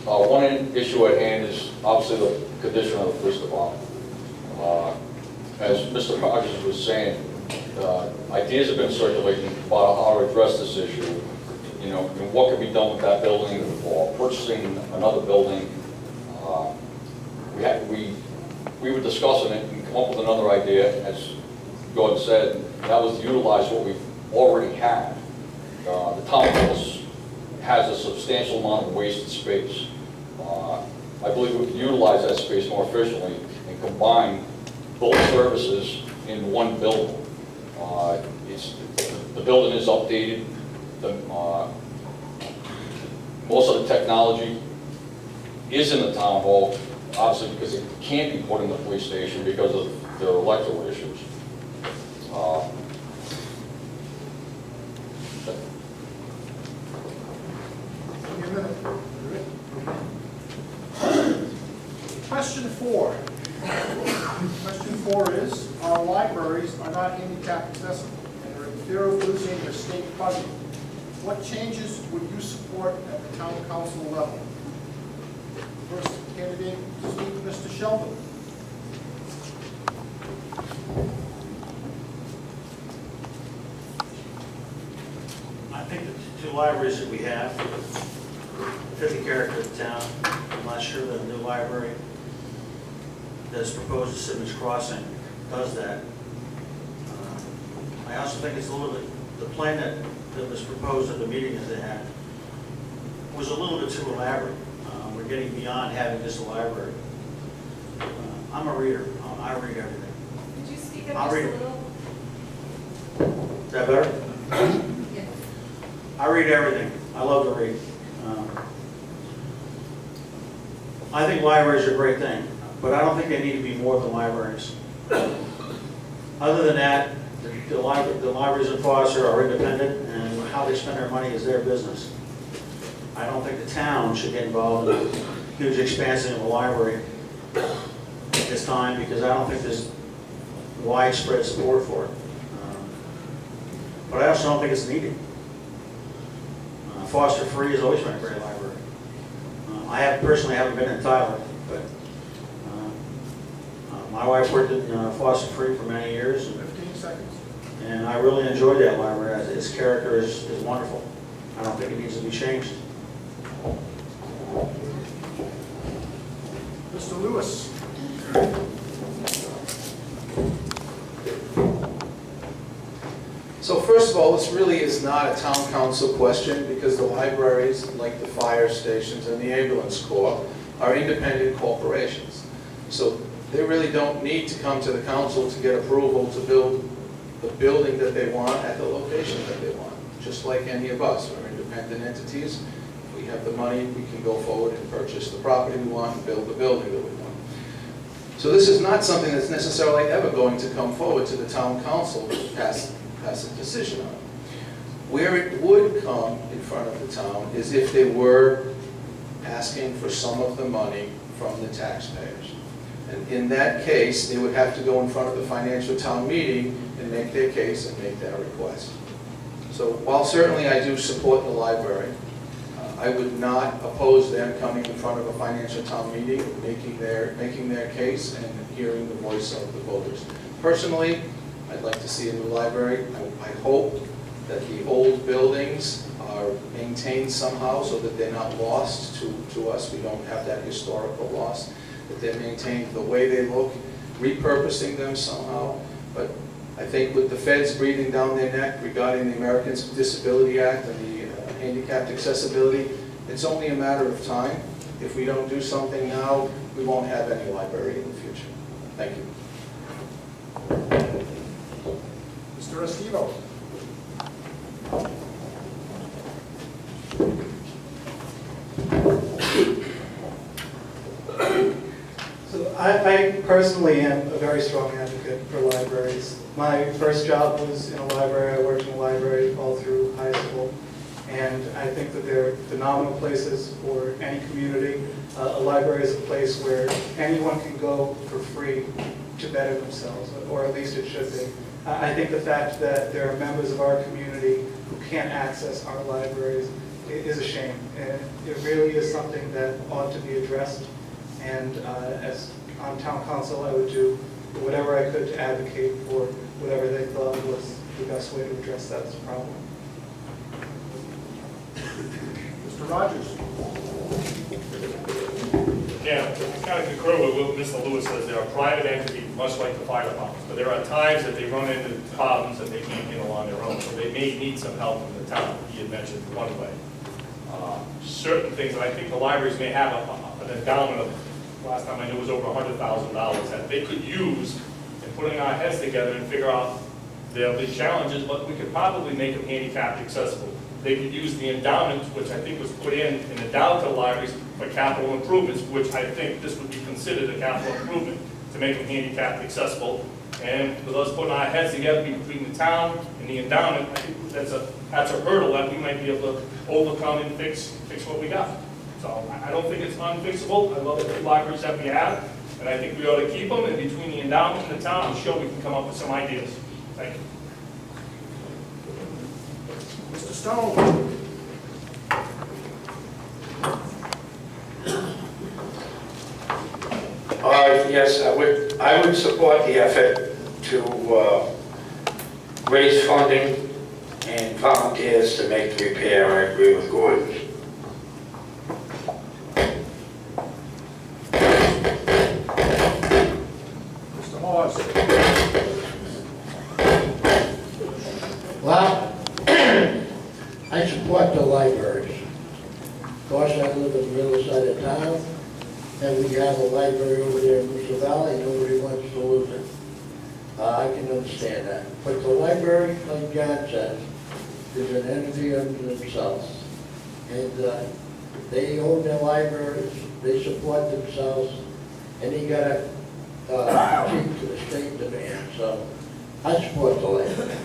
One issue at hand is obviously the condition of the police department. As Mr. Hodges was saying, ideas have been circulating about how to address this issue. You know, and what could be done with that building or purchasing another building. We were discussing it and come up with another idea, as Gordon said, and that was to utilize what we've already had. The town has a substantial amount of wasted space. I believe we can utilize that space more efficiently and combine both services in one building. The building is updated. Most of the technology is in the town hall, obviously because it can't be put in the police station because of their electrical issues. Question 4. Question 4 is, our libraries are not handicap accessible and are in fear of losing their state funding. what changes would you support at the town council level? First candidate to speak, Mr. Sheldon. I think the two libraries that we have fit the character of the town. I'm not sure that a new library that's proposed at Simmons Crossing does that. I also think it's a little bit, the plan that was proposed at the meeting that they had was a little bit too elaborate. We're getting beyond having just a library. I'm a reader. I read everything. Could you speak up I'll just a read it. little? Is that better? Yes. I read everything. I love to read. I think libraries are a great thing, but I don't think they need to be more than libraries. Other than that, the libraries in Foster are independent, and how they spend their money is their business. I don't think the town should get involved in a huge expansion of a library at this time, because I don't think there's widespread support for it. But I also don't think it's needed. Foster Free has always been a great library. I personally haven't been in Tyler, but my wife worked in Foster Free for many years, 15 seconds. and I really enjoyed that library. Its character is wonderful. I don't think it needs to be changed. Mr. Lewis. So first of all, this really is not a town council question, because the libraries, like the fire stations and the ambulance corps, are independent corporations. So they really don't need to come to the council to get approval to build the building that they want at the location that they want. Just like any of us, we're independent entities. If we have the money, we can go forward and purchase the property we want and build the building that we want. So this is not something that's necessarily ever going to come forward to the town council to pass a decision on. Where it would come in front of the town is if they were asking for some of the money from the taxpayers. And in that case, they would have to go in front of the financial town meeting and make their case and make that request. So while certainly I do support the library, I would not oppose them coming in front of a financial town meeting, making their case and hearing the voice of the voters. Personally, I'd like to see a new library. I hope that the old buildings are maintained somehow so that they're not lost to us. We don't have that historical loss, that they're maintained the way they look, repurposing them somehow. But I think with the feds breathing down their neck regarding the Americans with Disability Act and the handicapped accessibility, it's only a matter of time. If we don't do something now, we won't have any library in the future. Thank you. Mr. Estivo. So I personally am a very strong advocate for libraries. My first job was in a library. I worked in a library all through high school. And I think that they're phenomenal places for any community. A library is a place where anyone can go for free to better themselves, or at least it should be. I think the fact that there are members of our community who can't access our libraries is a shame. And it really is something that ought to be addressed. And as on town council, I would do whatever I could to advocate for whatever they thought was the best way to address that as a problem. Mr. Rogers. Yeah, I kind of concur with what Mr. Lewis says. They're a private entity, much like the fire department. But there are times that they run into problems that they can't handle on their own. So they may need some help from the town. He had mentioned one way. Certain things that I think the libraries may have an endowment of, last time I knew, was over $100,000 that they could use in putting our heads together and figure out there'll be challenges, but we could probably make them handicapped accessible. They could use the endowment, which I think was put in endowed to the libraries for capital improvements, which I think this would be considered a capital improvement to make them handicapped accessible. And with us putting our heads together between the town and the endowment, I think that's a hurdle that we might be able to overcome and fix what we got. So I don't think it's unfixable. I love the libraries that we have, and I think we ought to keep them. And between the endowment and the town, I'm sure we can come up with some ideas. Thank you. Mr. Stone. Yes, I would support the effort to raise funding and volunteers to make the repair. I agree with Gordon. Mr. Morris. Well, I support the libraries. Of course, I live on the other side of town, and we have a library over there in Moosa Valley, nobody wants to lose it. I can understand that. But the library, like John says, is an entity unto themselves. And they own their libraries, they support themselves, and they gotta keep to the state demand. So I support the library.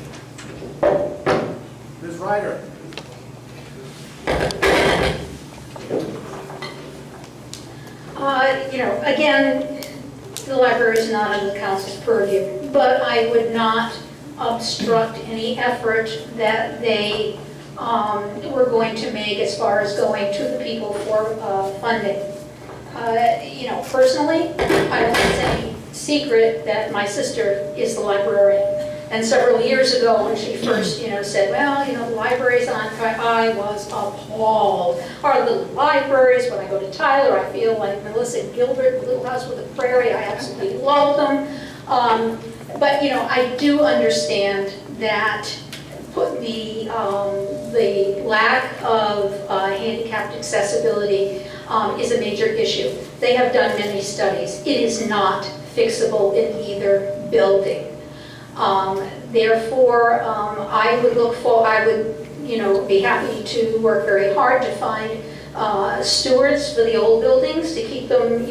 Ms. Ryder. Again, the library is not under the council's purview, but I would not obstruct any effort that they were going to make as far as going to the people for funding. Personally, I don't think it's any secret that my sister is the librarian. And several years ago, when she first, said, well, the library's on fire, I was appalled. Our little libraries, when I go to Tyler, I feel like Melissa Gilbert, Little House with a Prairie, I absolutely love them. But, I do understand that the lack of handicapped accessibility is a major issue. They have done many studies. It is not fixable in either building. Therefore, I would be happy to work very hard to find stewards for the old buildings to keep them,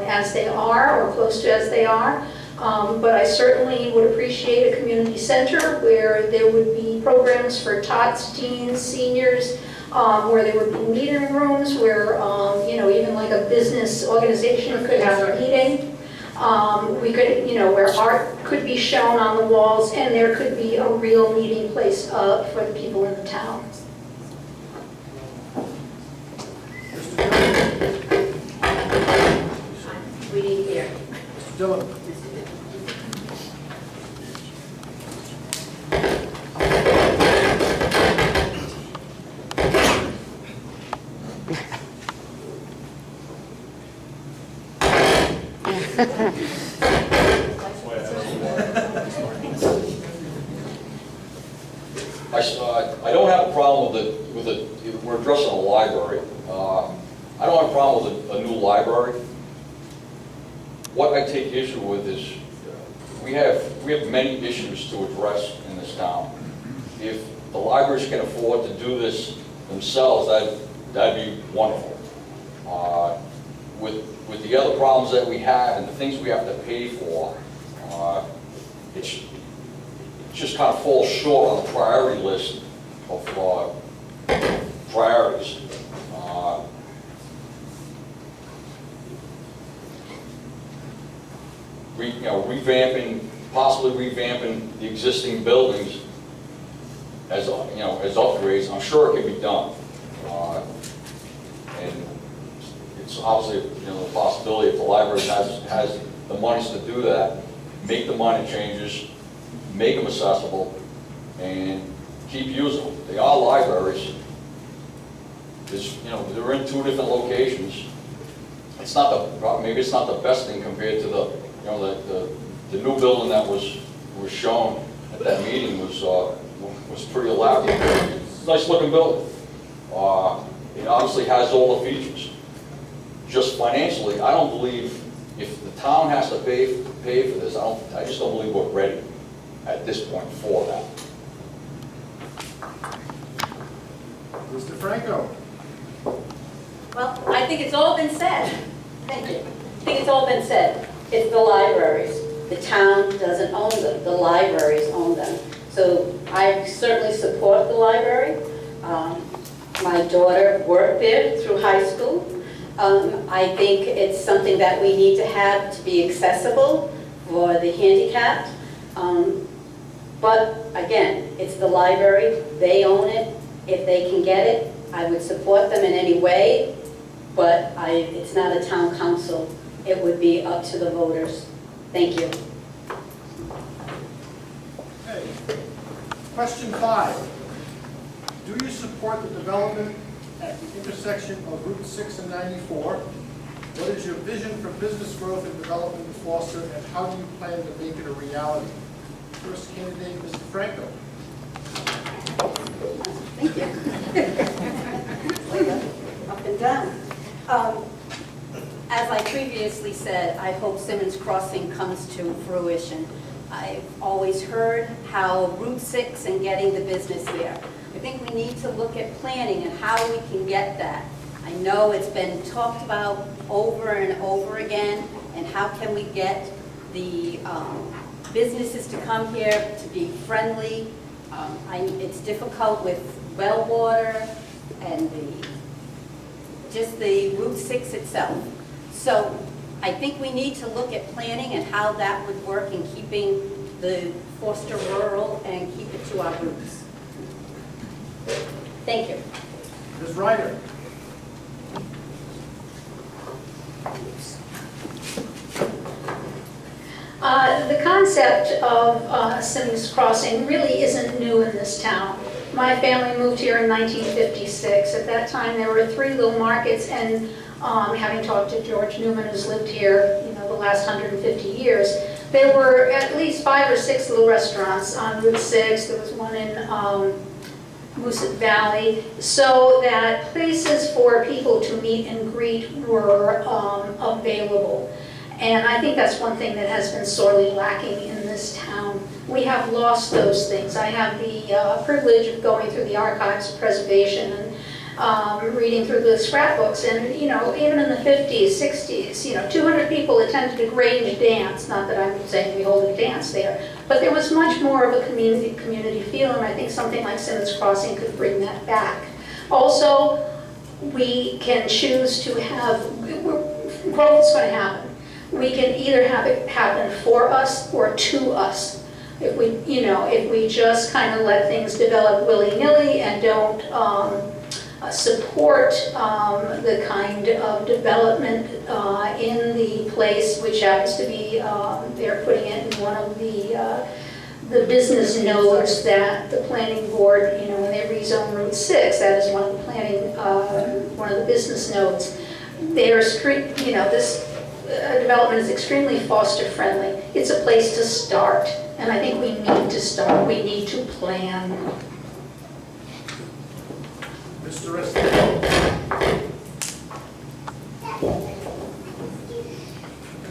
as they are or close to as they are. But I certainly would appreciate a community center where there would be programs for tots, teens, seniors, where there would be meeting rooms where, even like a business organization could have a meeting. We could, where art could be shown on the walls, and there could be a real meeting place for the people in the town. We need here. Mr. Dillon. I don't have a problem with it, we're addressing a library. I don't have a problem with a new library. What I take issue with is, we have many issues to address in this town. If the libraries can afford to do this themselves, that'd be wonderful. With the other problems that we have and the things we have to pay for, it just kind of falls short on the priority list of priorities. Possibly revamping the existing buildings as upgrades. I'm sure it can be done, and it's obviously the possibility if the library has the monies to do that, make the money changes, make them accessible, and keep using them. They are libraries. They're in two different locations. Maybe it's not the best thing compared to the new building that was shown at that meeting was pretty elaborate. Nice looking building. It obviously has all the features. Just financially, I don't believe if the town has to pay for this, I just don't believe we're ready at this point for that. Mr. Franco. Well, I think it's all been said. Thank you. I think it's all been said. It's the libraries. The town doesn't own them. The libraries own them. So I certainly support the library. My daughter worked there through high school. I think it's something that we need to have to be accessible for the handicapped. But again, it's the library. They own it. If they can get it, I would support them in any way, but it's not a town council it would be up to the voters. Thank you. Okay. Question 5. Do you support the development at the intersection of Route 6 and 94? What is your vision for business growth and development in Foster, and how do you plan to make it a reality? First candidate, Mr. Franco. Thank you. Up and down. As I previously said, I hope Simmons Crossing comes to fruition. I've always heard how Route 6 and getting the business here. I think we need to look at planning and how we can get that. I know it's been talked about over and over again, and how can we get the businesses to come here, to be friendly. It's difficult with well water and just the Route 6 itself. So I think we need to look at planning and how that would work in keeping the Foster rural and keep it to our roots. Thank you. Ms. Ryder. The concept of Simmons Crossing really isn't new in this town. My family moved here in 1956. At that time, there were 3 little markets, and having talked to George Newman, who's lived here, the last 150 years, there were at least 5 or 6 little restaurants on Route 6. There was one in Moosehead Valley, so that places for people to meet and greet were available. And I think that's one thing that has been sorely lacking in this town. We have lost those things. I have the privilege of going through the archives of preservation and reading through the scrapbooks. And, even in the 50s, 60s, 200 people attended a Grange dance. Not that I'm saying we hold a dance there, but there was much more of a community feel, and I think something like Simmons Crossing could bring that back. Also, we can choose to have, growth is going to happen. We can either have it happen for us or to us. If we just kind of let things develop willy-nilly and don't support the kind of development in the place, which happens to be, they're putting it in one of the business nodes that the planning board, when they rezone Route 6, that is one of the planning, one of the business nodes. This development is extremely Foster friendly. It's a place to start, and I think we need to start. We need to plan. Mr. Estes.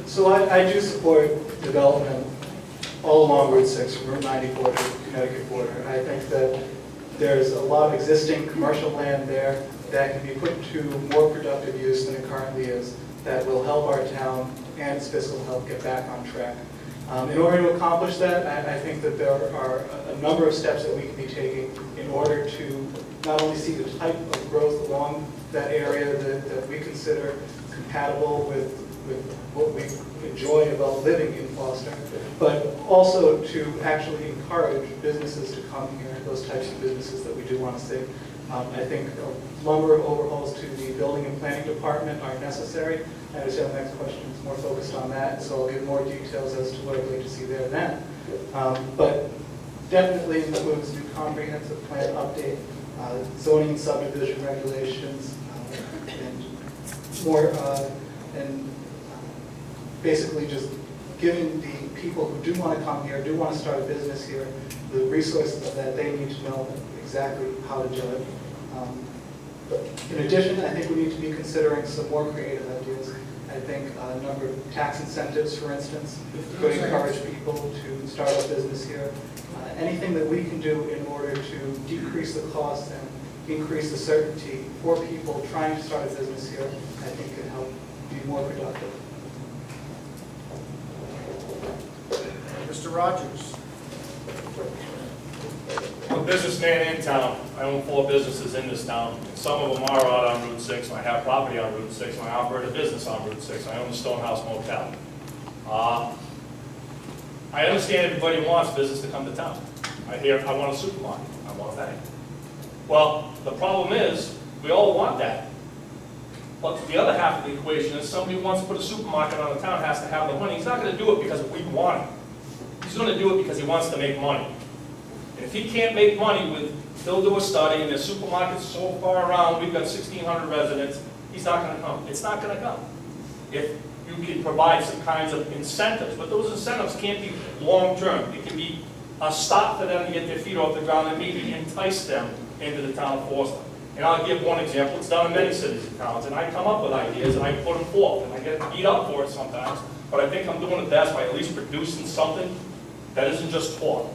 So I do support development all along Route 6, from Route 94 to the Connecticut border. I think that there's a lot of existing commercial land there that can be put to more productive use than it currently is, that will help our town and its fiscal health get back on track. In order to accomplish that, I think that there are a number of steps that we can be taking in order to not only see the type of growth along that area that we consider compatible with what we enjoy about living in Foster, but also to actually encourage businesses to come here, those types of businesses that we do want to see. I think lumber overhauls to the building and planning department are necessary. I understand the next question is more focused on that, so I'll give more details as to what I'd like to see there then. But definitely includes new comprehensive plan update, zoning and subdivision regulations, and more, and basically just giving the people who do want to come here, do want to start a business here, the resources that they need to know exactly how to do it. In addition, I think we need to be considering some more creative ideas. I think a number of tax incentives, for instance, could encourage people to start a business here. Anything that we can do in order to decrease the cost and increase the certainty for people trying to start a business here, I think can help be more productive. Mr. Rogers. I'm a businessman in town. I own 4 businesses in this town. Some of them are out on Route 6, and I have property on Route 6, and I operate a business on Route 6. I own the Stonehouse Motel. I understand everybody wants business to come to town. I want a supermarket. I want a bank. Well, the problem is, we all want that. But the other half of the equation is somebody who wants to put a supermarket on the town has to have the money. He's not gonna do it because we want it. He's gonna do it because he wants to make money. And if he can't make money with, they'll do a study and the supermarket's so far around, we've got 1,600 residents, he's not gonna come. It's not gonna come. If you can provide some kinds of incentives, but those incentives can't be long-term. It can be a stop for them to get their feet off the ground and maybe entice them into the town of Forest. And I'll give one example, it's done in many cities and towns, and I come up with ideas and I put them forth, and I get beat up for it sometimes, but I think I'm doing the best by at least producing something that isn't just talk.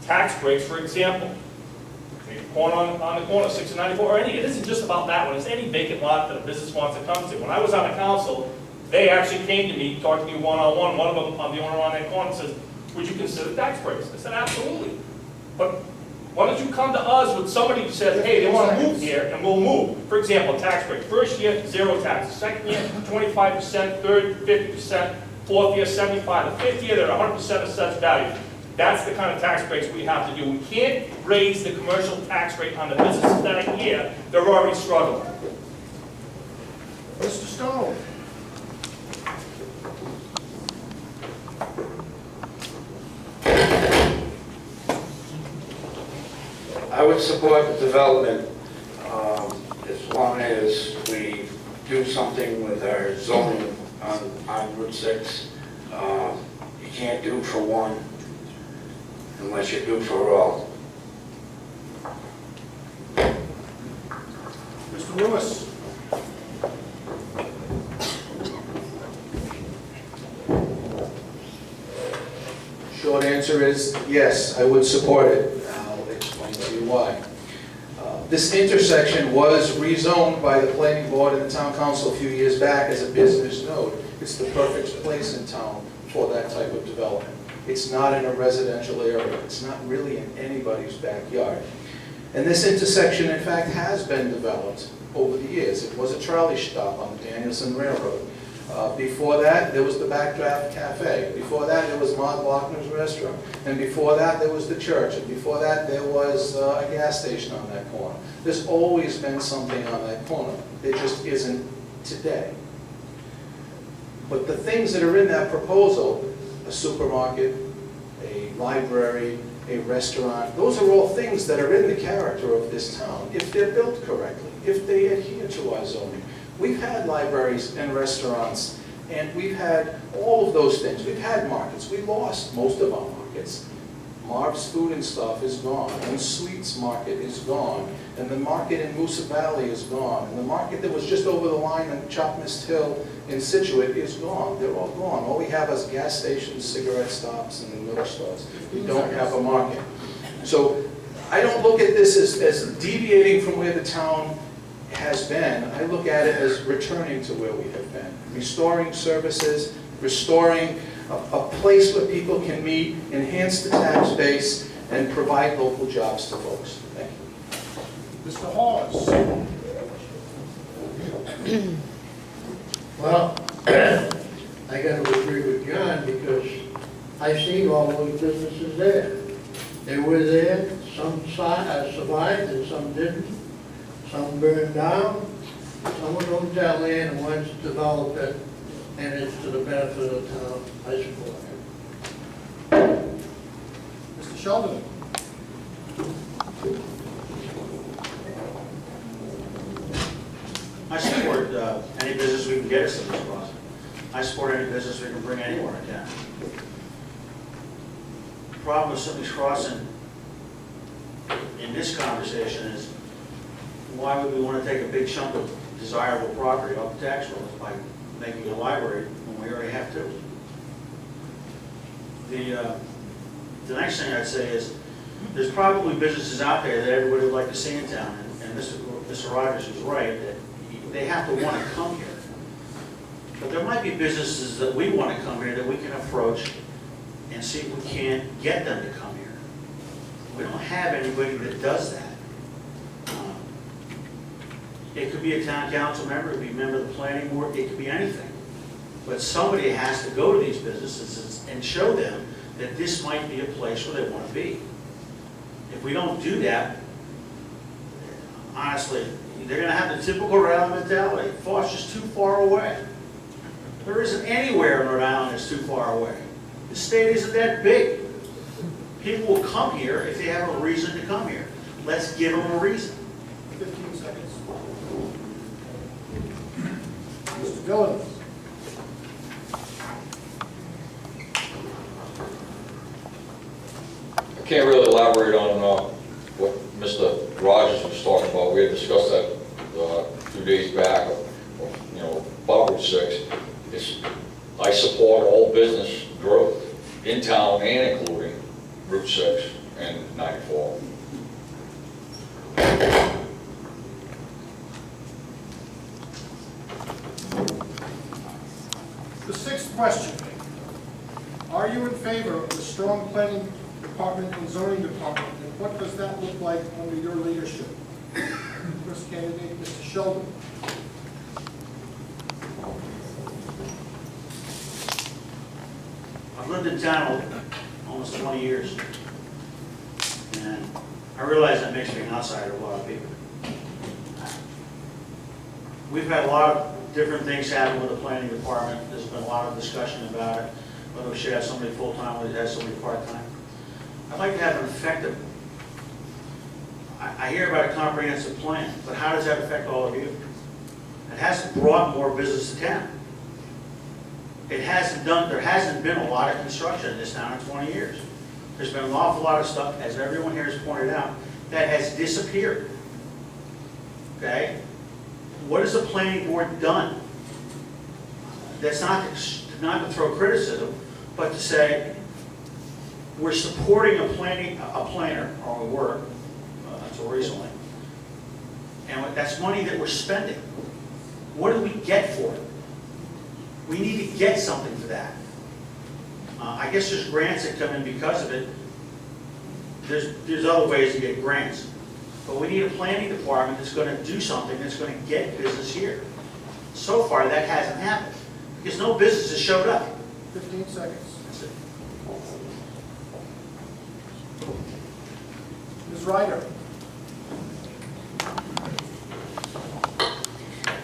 Tax breaks, for example. Maybe corner on the corner, 6 and 94, or any, it isn't just about that one, it's any vacant lot that a business wants to come to. When I was on the council, they actually came to me, talked to me one-on-one, one of them, the owner on that corner, says, would you consider tax breaks? I said, absolutely. But why don't you come to us with somebody who says, hey, they want to move here, and we'll move. For example, tax break. First year, 0 taxes. Second year, 25%. Third, 50%. Fourth year, 75%. The fifth year, they're 100% assessed value. That's the kind of tax breaks we have to do. We can't raise the commercial tax rate on the businesses that are here. They're already struggling. Mr. Stone? I would support the development as long as we do something with our zoning on Route 6. You can't do for one unless you do for all. Mr. Lewis? Short answer is yes, I would support it. I'll explain to you why. This intersection was rezoned by the planning board and the town council a few years back as a business node. It's the perfect place in town for that type of development. It's not in a residential area. It's not really in anybody's backyard. And this intersection, in fact, has been developed over the years. It was a trolley stop on the Danielson Railroad. Before that, there was the Backdraft Cafe. Before that, there was Maud Lochner's restaurant. And before that, there was the church. And before that, there was a gas station on that corner. There's always been something on that corner. There just isn't today. But the things that are in that proposal, a supermarket, a library, a restaurant, those are all things that are in the character of this town, if they're built correctly, if they adhere to our zoning. We've had libraries and restaurants, and we've had all of those things. We've had markets. We lost most of our markets. Marv's Food and Stuff is gone, and Sweets Market is gone, and the market in Moosa Valley is gone, and the market that was just over the line on Chop Mist Hill in Situate is gone. They're all gone. All we have is gas stations, cigarette stops, and milk stores. We don't have a market. So I don't look at this as deviating from where the town has been. I look at it as returning to where we have been. Restoring services, restoring a place where people can meet, enhance the tax base, and provide local jobs to folks. Thank you. Mr. Hawes? Well, I gotta agree with John because I seen all those businesses there. They were there, some survived and some didn't. Some burned down. Someone owns that land and wants to develop it, and it's to the benefit of the town. I support it. Mr. Sheldon? I support any business we can get us in this crossing. I support any business we can bring anywhere in town. The problem with Simmons Crossing in this conversation is, why would we want to take a big chunk of desirable property off the tax rolls by making a library when we already have two? The next thing I'd say is, there's probably businesses out there that everybody would like to see in town, and Mr. Rogers was right, that they have to want to come here. But there might be businesses that we want to come here that we can approach and see if we can't get them to come here. We don't have anybody that does that. It could be a town council member, it could be a member of the planning board, it could be anything. But somebody has to go to these businesses and show them that this might be a place where they want to be. If we don't do that, honestly, they're gonna have the typical Rhode Island mentality. Foster's too far away. There isn't anywhere in Rhode Island that's too far away. The state isn't that big. People will come here if they have a reason to come here. Let's give them a reason. 15 seconds. Mr. Dillon. I can't really elaborate on what Mr. Rogers was talking about. We had discussed that a few days back, about Route 6. I support all business growth in town and including Route 6 and 94. The sixth question. Are you in favor of the strong planning department and zoning department, and what does that look like under your leadership? First candidate, Mr. Sheldon. I've lived in town almost 20 years, and I realize that makes me an outsider of a lot of people. We've had a lot of different things happen with the planning department. There's been a lot of discussion about it, whether we should have somebody full-time, whether we should have somebody part-time. I'd like to have an effective, I hear about a comprehensive plan, but how does that affect all of you? It hasn't brought more business to town. There hasn't been a lot of construction in this town in 20 years. There's been an awful lot of stuff, as everyone here has pointed out, that has disappeared. Okay? What has the planning board done? That's not to throw criticism, but to say, we're supporting a planner, or we were, until recently. And that's money that we're spending. What do we get for it? We need to get something for that. I guess there's grants that come in because of it. There's other ways to get grants. But we need a planning department that's going to do something that's going to get business here. So far, that hasn't happened, because no business has showed up. 15 seconds. That's it. Ms. Ryder.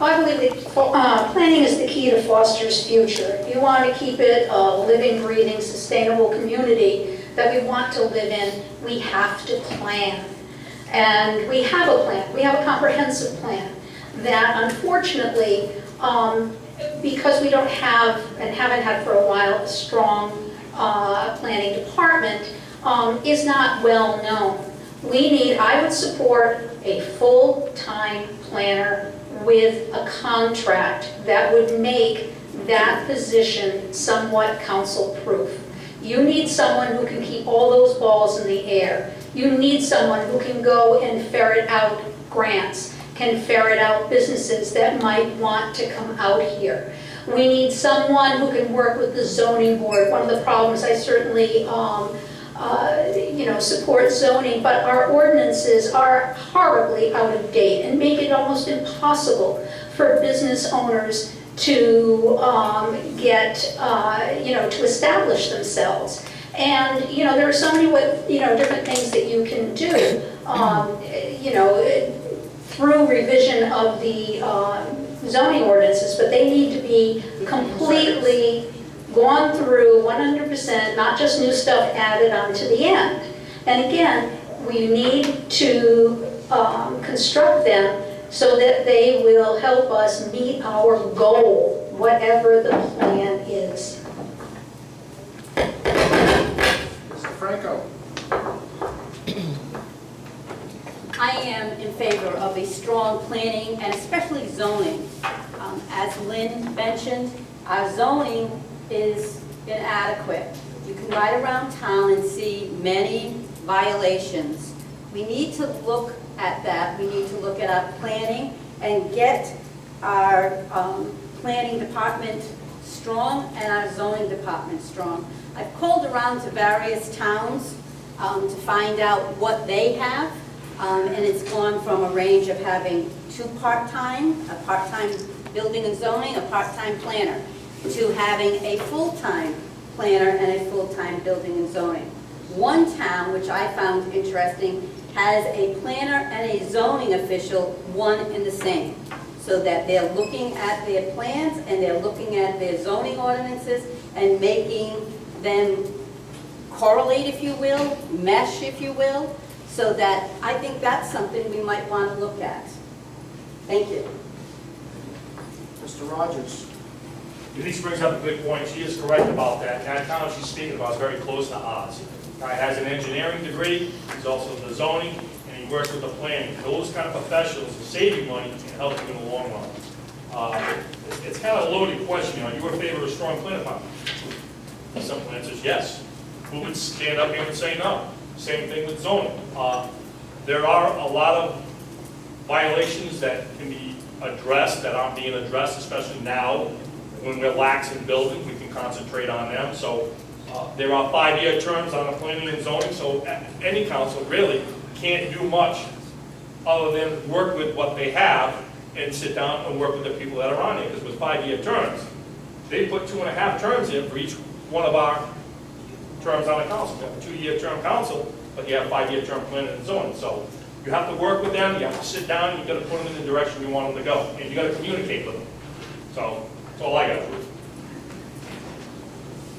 I believe that planning is the key to Foster's future. If you want to keep it a living, breathing, sustainable community that we want to live in, we have to plan. And we have a plan. We have a comprehensive plan that, unfortunately, because we don't have, and haven't had for a while, a strong planning department, is not well known. I would support a full-time planner with a contract that would make that position somewhat council-proof. You need someone who can keep all those balls in the air. You need someone who can go and ferret out grants, can ferret out businesses that might want to come out here. We need someone who can work with the zoning board. One of the problems, I certainly support zoning, but our ordinances are horribly out of date and make it almost impossible for business owners to to establish themselves. And, there are so many, different things that you can do, through revision of the zoning ordinances, but they need to be completely gone through 100%, not just new stuff added onto the end. And again, we need to construct them so that they will help us meet our goal, whatever the plan is. Mr. Franco. I am in favor of a strong planning and especially zoning. As Lynn mentioned, our zoning is inadequate. You can ride around town and see many violations. We need to look at that. We need to look at our planning and get our planning department strong and our zoning department strong. I've called around to various towns to find out what they have, and it's gone from a range of having two part-time, a part-time building and zoning, a part-time planner, to having a full-time planner and a full-time building and zoning. One town, which I found interesting, has a planner and a zoning official one and the same, so that they're looking at their plans and they're looking at their zoning ordinances and making them correlate, if you will, mesh, if you will, so that I think that's something we might want to look at. Thank you. Mr. Rogers? Denise brings up a good point. She is correct about that. That town she's speaking about is very close to ours. Guy has an engineering degree, he's also the zoning, and he works with the planning. Those kind of professionals will save you money and help you in the long run. It's kind of a loaded question, you know, you were in favor of a strong plan department? The simple answer is yes. Who would stand up here and say no? Same thing with zoning. There are a lot of violations that can be addressed, that aren't being addressed, especially now when we're lax in building, we can concentrate on them. So there are 5-year terms on the planning and zoning, so any council really can't do much other than work with what they have and sit down and work with the people that are on there. Because with 5-year terms, they put 2.5 terms in for each one of our terms on the council. We have a 2-year term council, but you have 5-year term planning and zoning. So you have to work with them, you have to sit down, you got to put them in the direction you want them to go, and you got to communicate with them. So that's all I got.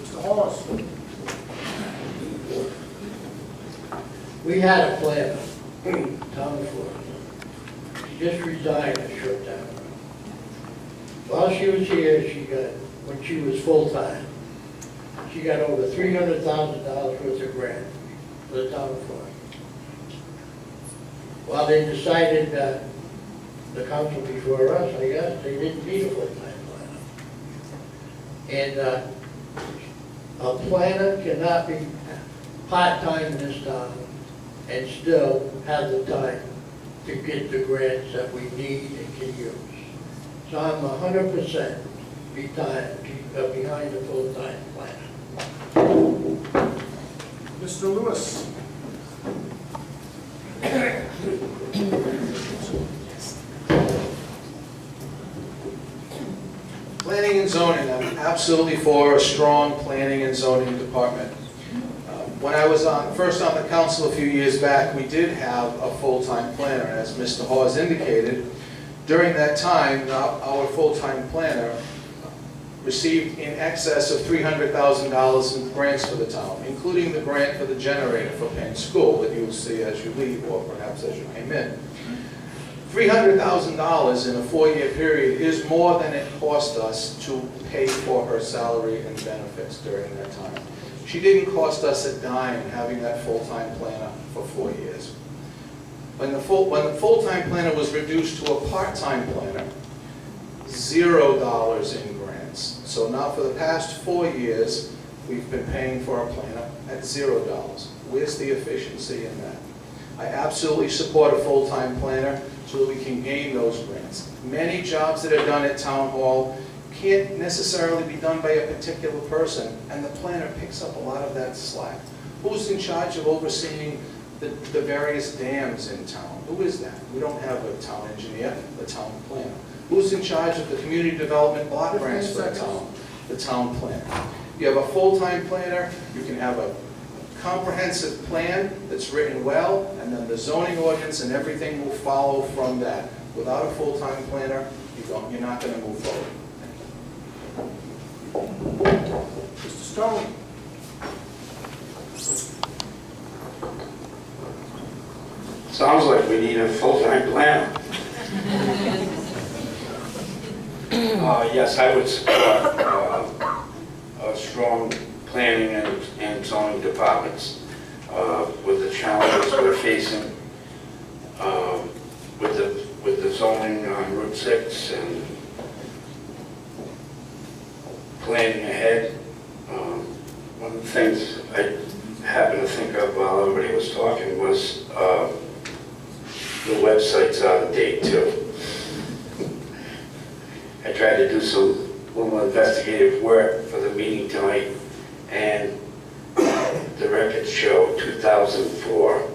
Mr. Hollis? We had a planner, Tom Ford. She just resigned a short time ago. While she was here, when she was full-time, she got over $300,000 worth of grant for the town of Florida. While they decided that the council before us, I guess, they didn't need a full-time planner. And a planner cannot be part-time in this town and still have the time to get the grants that we need and can use. So I'm 100% behind the full-time planner. Mr. Lewis? Planning and zoning, I'm absolutely for a strong planning and zoning department. When I was first on the council a few years back, we did have a full-time planner, and as Mr. Hawes indicated, during that time, our full-time planner received in excess of $300,000 in grants for the town, including the grant for the generator for Penn School that you'll see as you leave, or perhaps as you came in. $300,000 in a 4-year period is more than it cost us to pay for her salary and benefits during that time. She didn't cost us a dime having that full-time planner for 4 years. When the full-time planner was reduced to a part-time planner, $0 in grants. So now for the past 4 years, we've been paying for our planner at $0. Where's the efficiency in that? I absolutely support a full-time planner so that we can gain those grants. Many jobs that are done at Town Hall can't necessarily be done by a particular person, and the planner picks up a lot of that slack. Who's in charge of overseeing the various dams in town? Who is that? We don't have a town engineer, the town planner. Who's in charge of the community development block grants for the town? The town planner. You have a full-time planner, you can have a comprehensive plan that's written well, and then the zoning ordinance and everything will follow from that. Without a full-time planner, you're not going to move forward. Mr. Stone? Sounds like we need a full-time planner. Yes, I would support a strong planning and zoning departments with the challenges we're facing with the zoning on Route 6 and planning ahead. One of the things I happened to think of while everybody was talking was the website's out of date too. I tried to do some little investigative work for the meeting tonight, and the records show 2004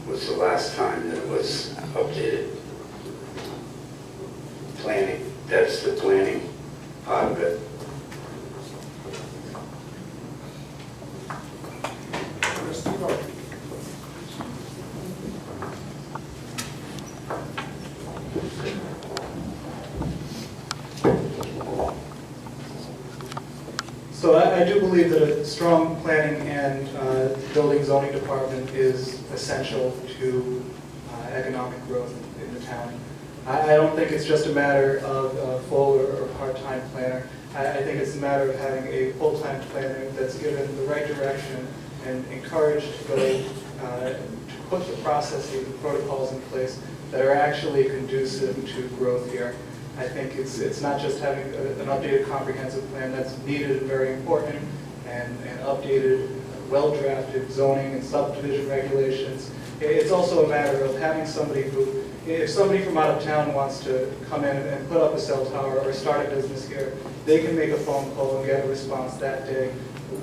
was the last time that it was updated. Planning, that's the planning part of it. So I do believe that a strong planning and building zoning department is essential to economic growth in the town. I don't think it's just a matter of a full or part-time planner. I think it's a matter of having a full-time planner that's given the right direction and encouraged to go to put the processes and protocols in place that are actually conducive to growth here. I think it's not just having an updated comprehensive plan that's needed and very important, and updated, well-drafted zoning and subdivision regulations. It's also a matter of having somebody who, if somebody from out of town wants to come in and put up a cell tower or start a business here, they can make a phone call and get a response that day.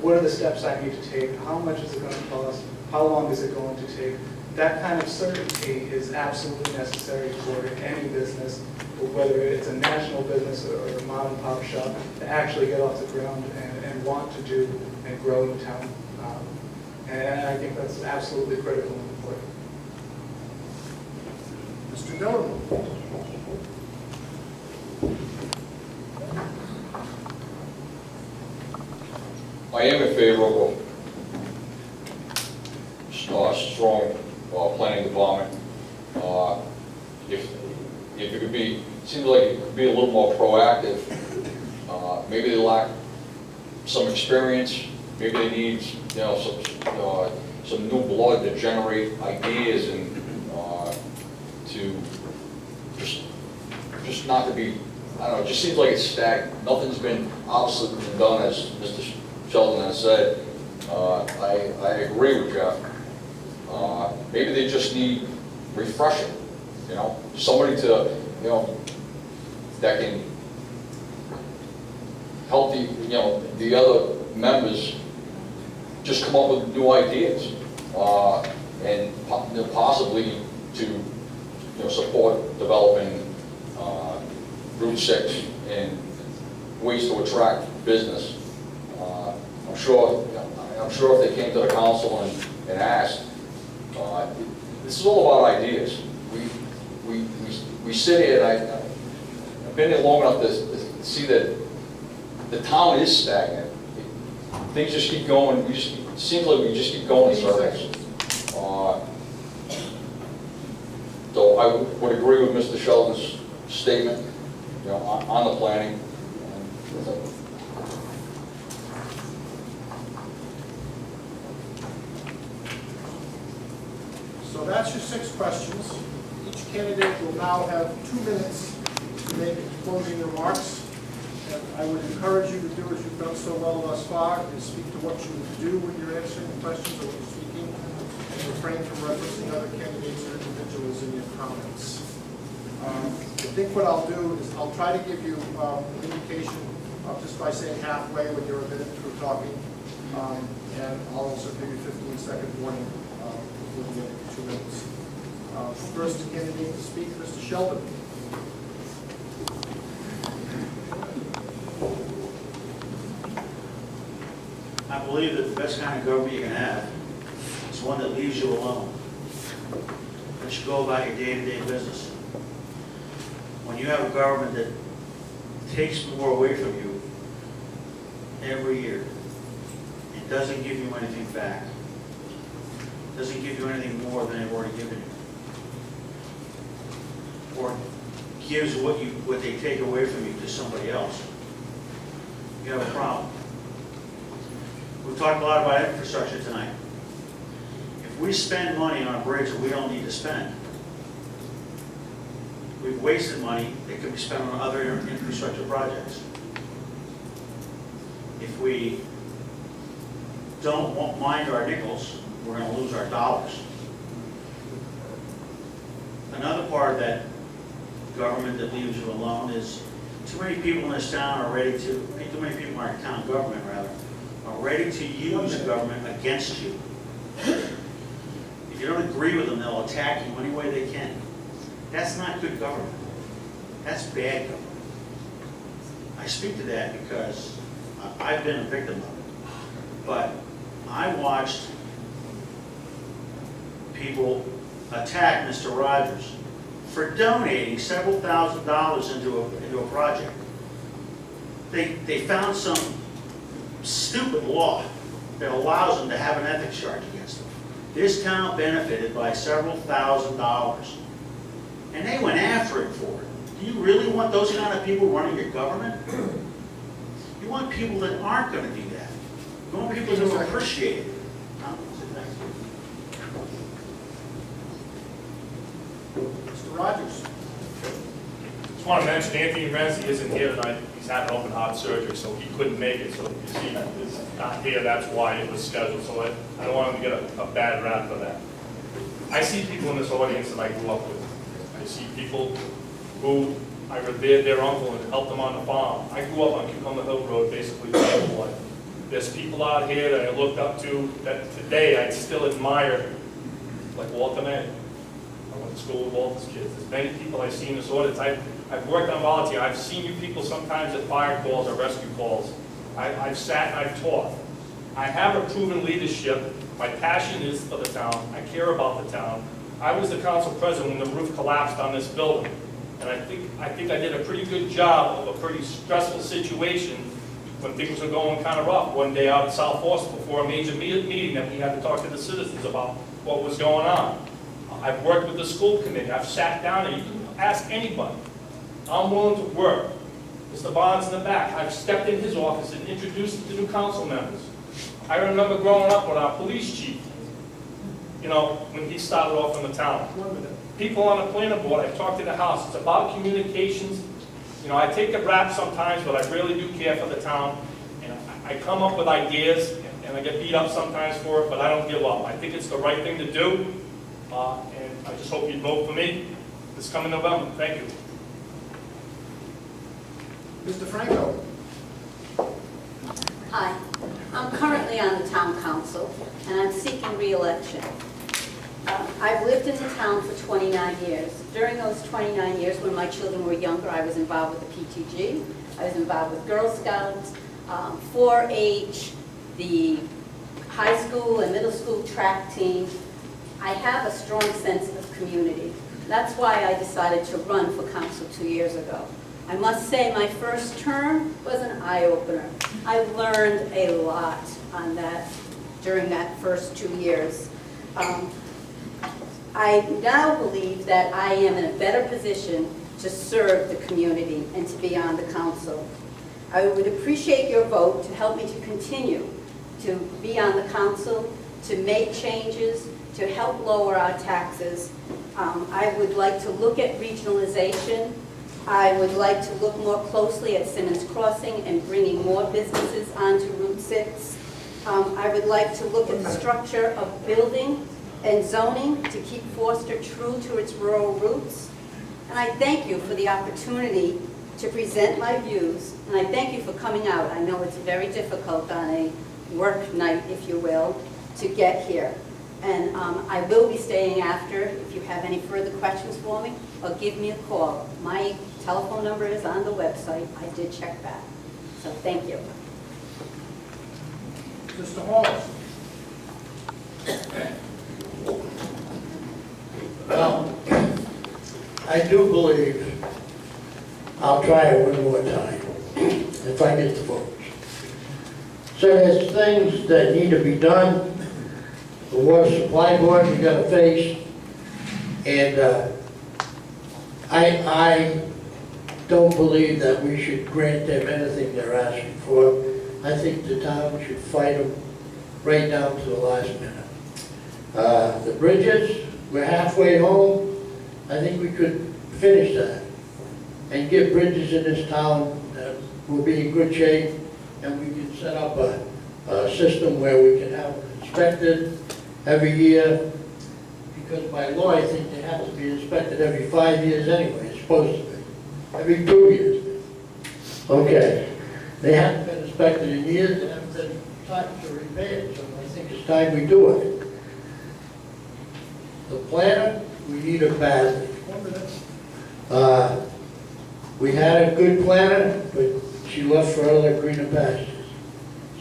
What are the steps I need to take? How much is it going to cost? How long is it going to take? That kind of certainty is absolutely necessary for any business, whether it's a national business or a mom and pop shop, to actually get off the ground and want to do and grow in town. And I think that's absolutely critical and important. Mr. Donovan? I am in favor of a strong planning department. If it could be, it seems like it could be a little more proactive. Maybe they lack some experience. Maybe they need, some new blood to generate ideas and to just not to be. I don't know. It just seems like it's stagnant. Nothing's been obviously been done, as Mr. Sheldon has said. I agree with Jeff. Maybe they just need refreshing, somebody to, that can help the other members just come up with new ideas, and possibly to, support developing Route 6 and ways to attract business. I'm sure if they came to the council and asked, this is all about ideas. We sit here, and I've been here long enough to see that the town is stagnant. Things just keep going. It seems like we just keep going in circles. So I would agree with Mr. Sheldon's statement, on the planning. So that's your 6 questions. Each candidate will now have 2 minutes to make closing remarks. And I would encourage you to do as you've done so well thus far, is speak to what you would do when you're answering the questions or when you're speaking, and refrain from referencing other candidates or individuals in your comments. I think what I'll do is I'll try to give you an indication just by saying halfway when you're a minute through talking, and I'll also give you 15-second warning before the end of 2 minutes. First candidate to speak, Mr. Sheldon. I believe that the best kind of government you can have is one that leaves you alone. Let you go about your day-to-day business. When you have a government that takes more away from you every year, it doesn't give you anything back. It doesn't give you anything more than they've already given you. Or gives what they take away from you to somebody else. You have a problem. We've talked a lot about infrastructure tonight. If we spend money on a bridge that we don't need to spend, we've wasted money that could be spent on other infrastructure projects. If we don't mind our nickels, we're going to lose our dollars. Another part of that government that leaves you alone is too many people in this town are ready to, too many people in our town government rather, are ready to use government against you. If you don't agree with them, they'll attack you any way they can. That's not good government. That's bad government. I speak to that because I've been a victim of it. But I watched people attack Mr. Rogers for donating several $1,000s into a project. They found some stupid law that allows them to have an ethics charge against them. This town benefited by several $1,000s, and they went after it for it. Do you really want those kind of people running your government? You want people that aren't going to do that. You want people to appreciate it. Mr. Rogers? Just want to mention, Anthony Renzi isn't here tonight. He's had an open heart surgery, so he couldn't make it. So you see, he's not here, that's why it was scheduled. So I don't want him to get a bad rap for that. I see people in this audience that I grew up with. I see people who I revered their uncle and helped them on the farm. I grew up on Cucumber Hill Road, basically my whole life. There's people out here that I looked up to that today I still admire, like Walter May. I went to school with Walter's kids. There's many people I've seen this audience. I've worked on volunteer. I've seen you people sometimes at fire calls or rescue calls. I've sat and I've taught. I have a proven leadership. My passion is for the town. I care about the town. I was the council president when the roof collapsed on this building. And I think I did a pretty good job of a pretty stressful situation when things were going kind of rough one day out in South Forest before a major meeting that we had to talk to the citizens about what was going on. I've worked with the school committee. I've sat down and you can ask anybody. I'm willing to work. Mr. Bonds in the back. I've stepped in his office and introduced the new council members. I remember growing up with our police chief, you know, when he started off in the town. People on the planning board, I've talked to the house. It's about communications. You know, I take a rap sometimes, but I really do care for the town. And I come up with ideas, and I get beat up sometimes for it, but I don't give up. I think it's the right thing to do, and I just hope you vote for me this coming November. Thank you. Mr. Franco? Hi, I'm currently on the town council, and I'm seeking re-election. I've lived in the town for 29 years. During those 29 years, when my children were younger, I was involved with the PTG, I was involved with Girl Scouts, 4-H, the high school and middle school track team. I have a strong sense of community. That's why I decided to run for council 2 years ago. I must say my first term was an eye-opener. I learned a lot on that during that first 2 years. I now believe that I am in a better position to serve the community and to be on the council. I would appreciate your vote to help me to continue to be on the council, to make changes, to help lower our taxes. I would like to look at regionalization. I would like to look more closely at Simmons Crossing and bringing more businesses onto Route 6. I would like to look at the structure of building and zoning to keep Foster true to its rural roots. And I thank you for the opportunity to present my views, and I thank you for coming out. I know it's very difficult on a work night, if you will, to get here. And I will be staying after. If you have any further questions for me, or give me a call. My telephone number is on the website. I did check that. So thank you. Mr. Hall? Well, I do believe I'll try it one more time, if I get the votes. So there's things that need to be done. The water supply board we gotta face, and I don't believe that we should grant them anything they're asking for. I think the town should fight them right down to the last minute. The bridges, we're halfway home. I think we could finish that and get bridges in this town that will be in good shape, and we can set up a system where we can have it inspected every year, because by law, I think they have to be inspected every 5 years anyway. It's supposed to be. Every 2 years. Okay. They haven't been inspected in years, they haven't been touched or repaired, so I think it's time we do it. The planner, we need her badly. We had a good planner, but she left for other greener pastures.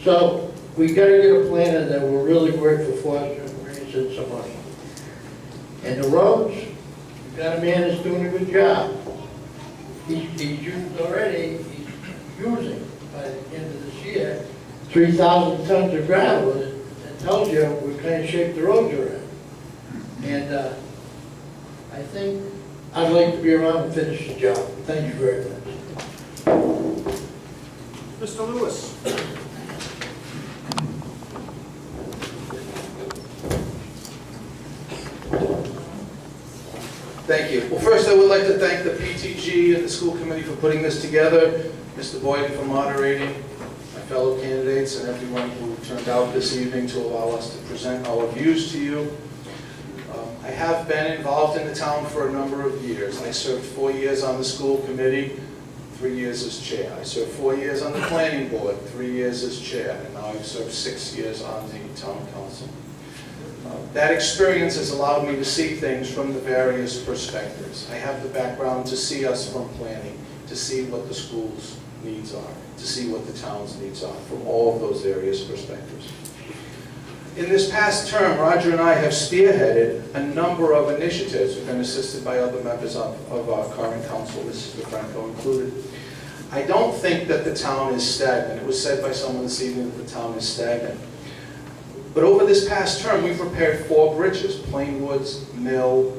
So we gotta get a planner that will really work for Foster and bring us in some money. And the roads, we've got a man that's doing a good job. He's used already, he's using by the end of this year, 3,000 tons of gravel, it tells you what kind of shape the roads are in. And I think I'd like to be around and finish the job. Thank you very much. Mr. Lewis? Thank you. Well, first I would like to thank the PTG and the school committee for putting this together, Mr. Boyden for moderating, my fellow candidates, and everyone who turned out this evening to allow us to present our views to you. I have been involved in the town for a number of years. I served 4 years on the school committee, 3 years as chair. I served 4 years on the planning board, 3 years as chair, and now I've served 6 years on the town council. That experience has allowed me to see things from the various perspectives. I have the background to see us from planning, to see what the school's needs are, to see what the town's needs are, from all of those various perspectives. In this past term, Roger and I have spearheaded a number of initiatives. We've been assisted by other members of our current council, Mrs. DeFranco included. I don't think that the town is stagnant. It was said by someone this evening that the town is stagnant. But over this past term, we've repaired 4 bridges, Plainwoods, Mill,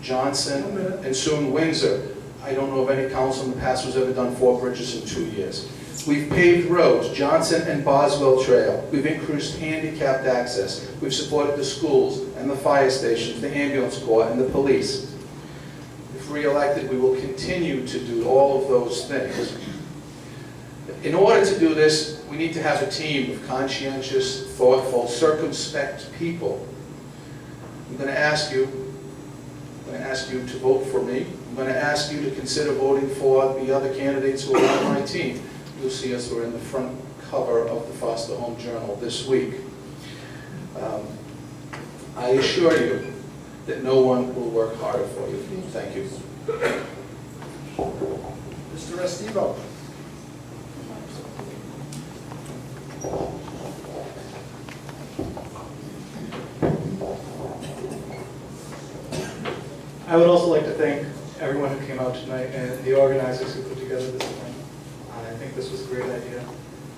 Johnson, and soon Windsor. I don't know of any council in the past who's ever done 4 bridges in 2 years. We've paved roads, Johnson and Boswell Trail. We've increased handicapped access. We've supported the schools and the fire stations, the ambulance corps, and the police. If re-elected, we will continue to do all of those things. In order to do this, we need to have a team of conscientious, thoughtful, circumspect people. I'm going to ask you to vote for me. I'm going to ask you to consider voting for the other candidates who are on my team. You'll see us, we're in the front cover of the Foster Home Journal this week. I assure you that no one will work harder for you. Thank you. Mr. Estivo. I would also like to thank everyone who came out tonight and the organizers who put together this event. I think this was a great idea.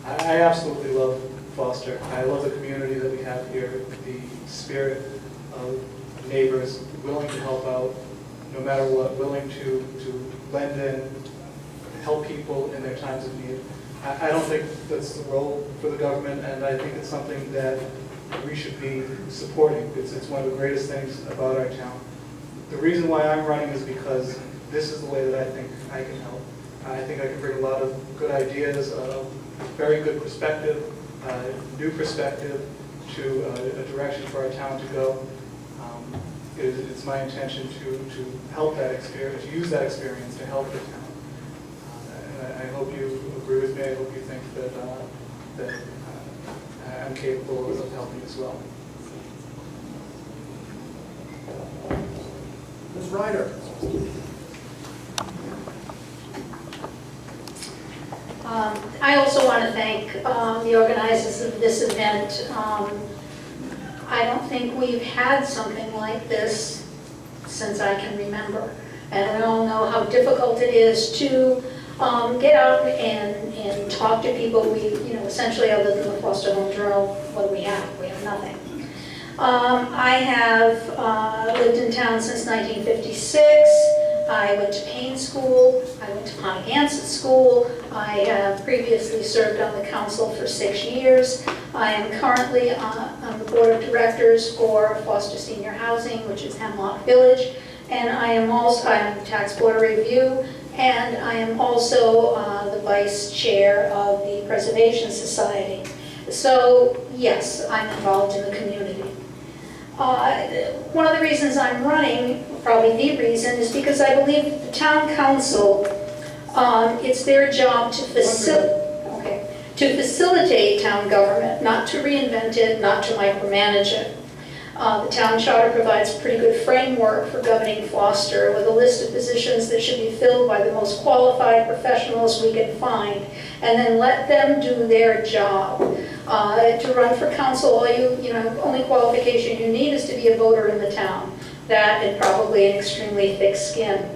I absolutely love Foster. I love the community that we have here, the spirit of neighbors willing to help out no matter what, willing to lend in, help people in their times of need. I don't think that's the role for the government, and I think it's something that we should be supporting. It's one of the greatest things about our town. The reason why I'm running is because this is the way that I think I can help. I think I can bring a lot of good ideas, a very good perspective, new perspective to a direction for our town to go. It's my intention to help that experience, to use that experience to help the town. And I hope you agree with me. I hope you think that I'm capable of helping as well. Ms. Ryder. I also want to thank the organizers of this event. I don't think we've had something like this since I can remember. And we all know how difficult it is to get out and talk to people. We, essentially other than the Foster Home Journal, what do we have? We have nothing. I have lived in town since 1956. I went to Payne School. I went to Pontiac School. I have previously served on the council for 6 years. I am currently on the board of directors for Foster Senior Housing, which is Hemlock Village. And I am the Tax Board of Review, and I am also the vice chair of the Preservation Society. So yes, I'm involved in the community. One of the reasons I'm running, probably the reason, is because I believe the town council, it's their job to facilitate town government, not to reinvent it, not to micromanage it. The town charter provides a pretty good framework for governing Foster with a list of positions that should be filled by the most qualified professionals we can find, and then let them do their job. To run for council, only qualification you need is to be a voter in the town. That and probably an extremely thick skin.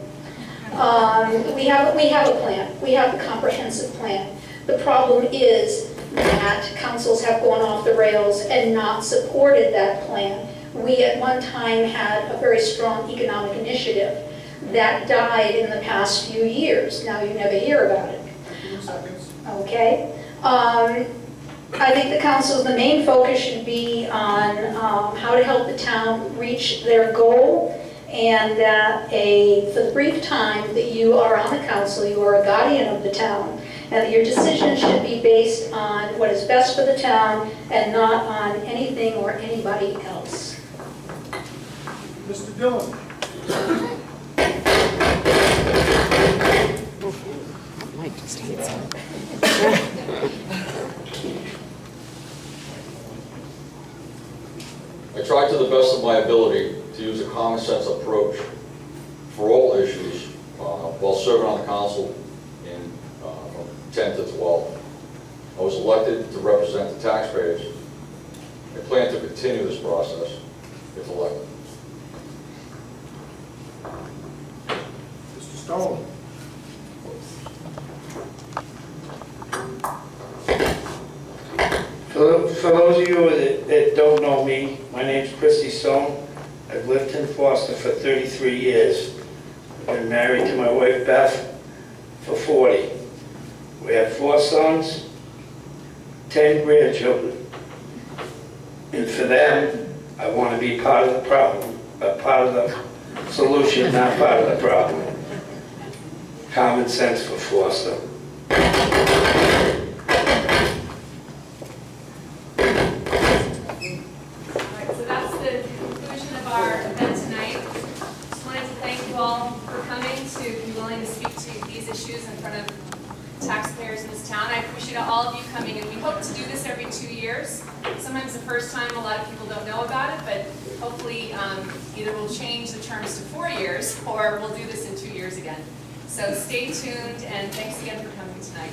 We have a plan. We have a comprehensive plan. The problem is that councils have gone off the rails and not supported that plan. We at one time had a very strong economic initiative that died in the past few years. Now you never hear about it. Okay? I think the council, the main focus should be on how to help the town reach their goal, and that for the brief time that you are on the council, you are a guardian of the town, and that your decisions should be based on what is best for the town and not on anything or anybody else. Mr. Dillon? Mike just hates him. I tried to the best of my ability to use a common sense approach for all issues while serving on the council from 10 to 12. I was elected to represent the taxpayers. I plan to continue this process if elected. Mr. Stone? For those of you that don't know me, my name's Christy Stone. I've lived in Foster for 33 years. I've been married to my wife Beth for 40. We have 4 sons, 10 grandchildren. And for them, I want to be part of the problem, but part of the solution, not part of the problem. Common sense for Foster. So that's the conclusion of our event tonight. Just wanted to thank you all for coming, to be willing to speak to these issues in front of taxpayers in this town. I appreciate all of you coming, and we hope to do this every 2 years. Sometimes the first time, a lot of people don't know about it, but hopefully either we'll change the terms to 4 years, or we'll do this in 2 years again. So stay tuned, and thanks again for coming tonight.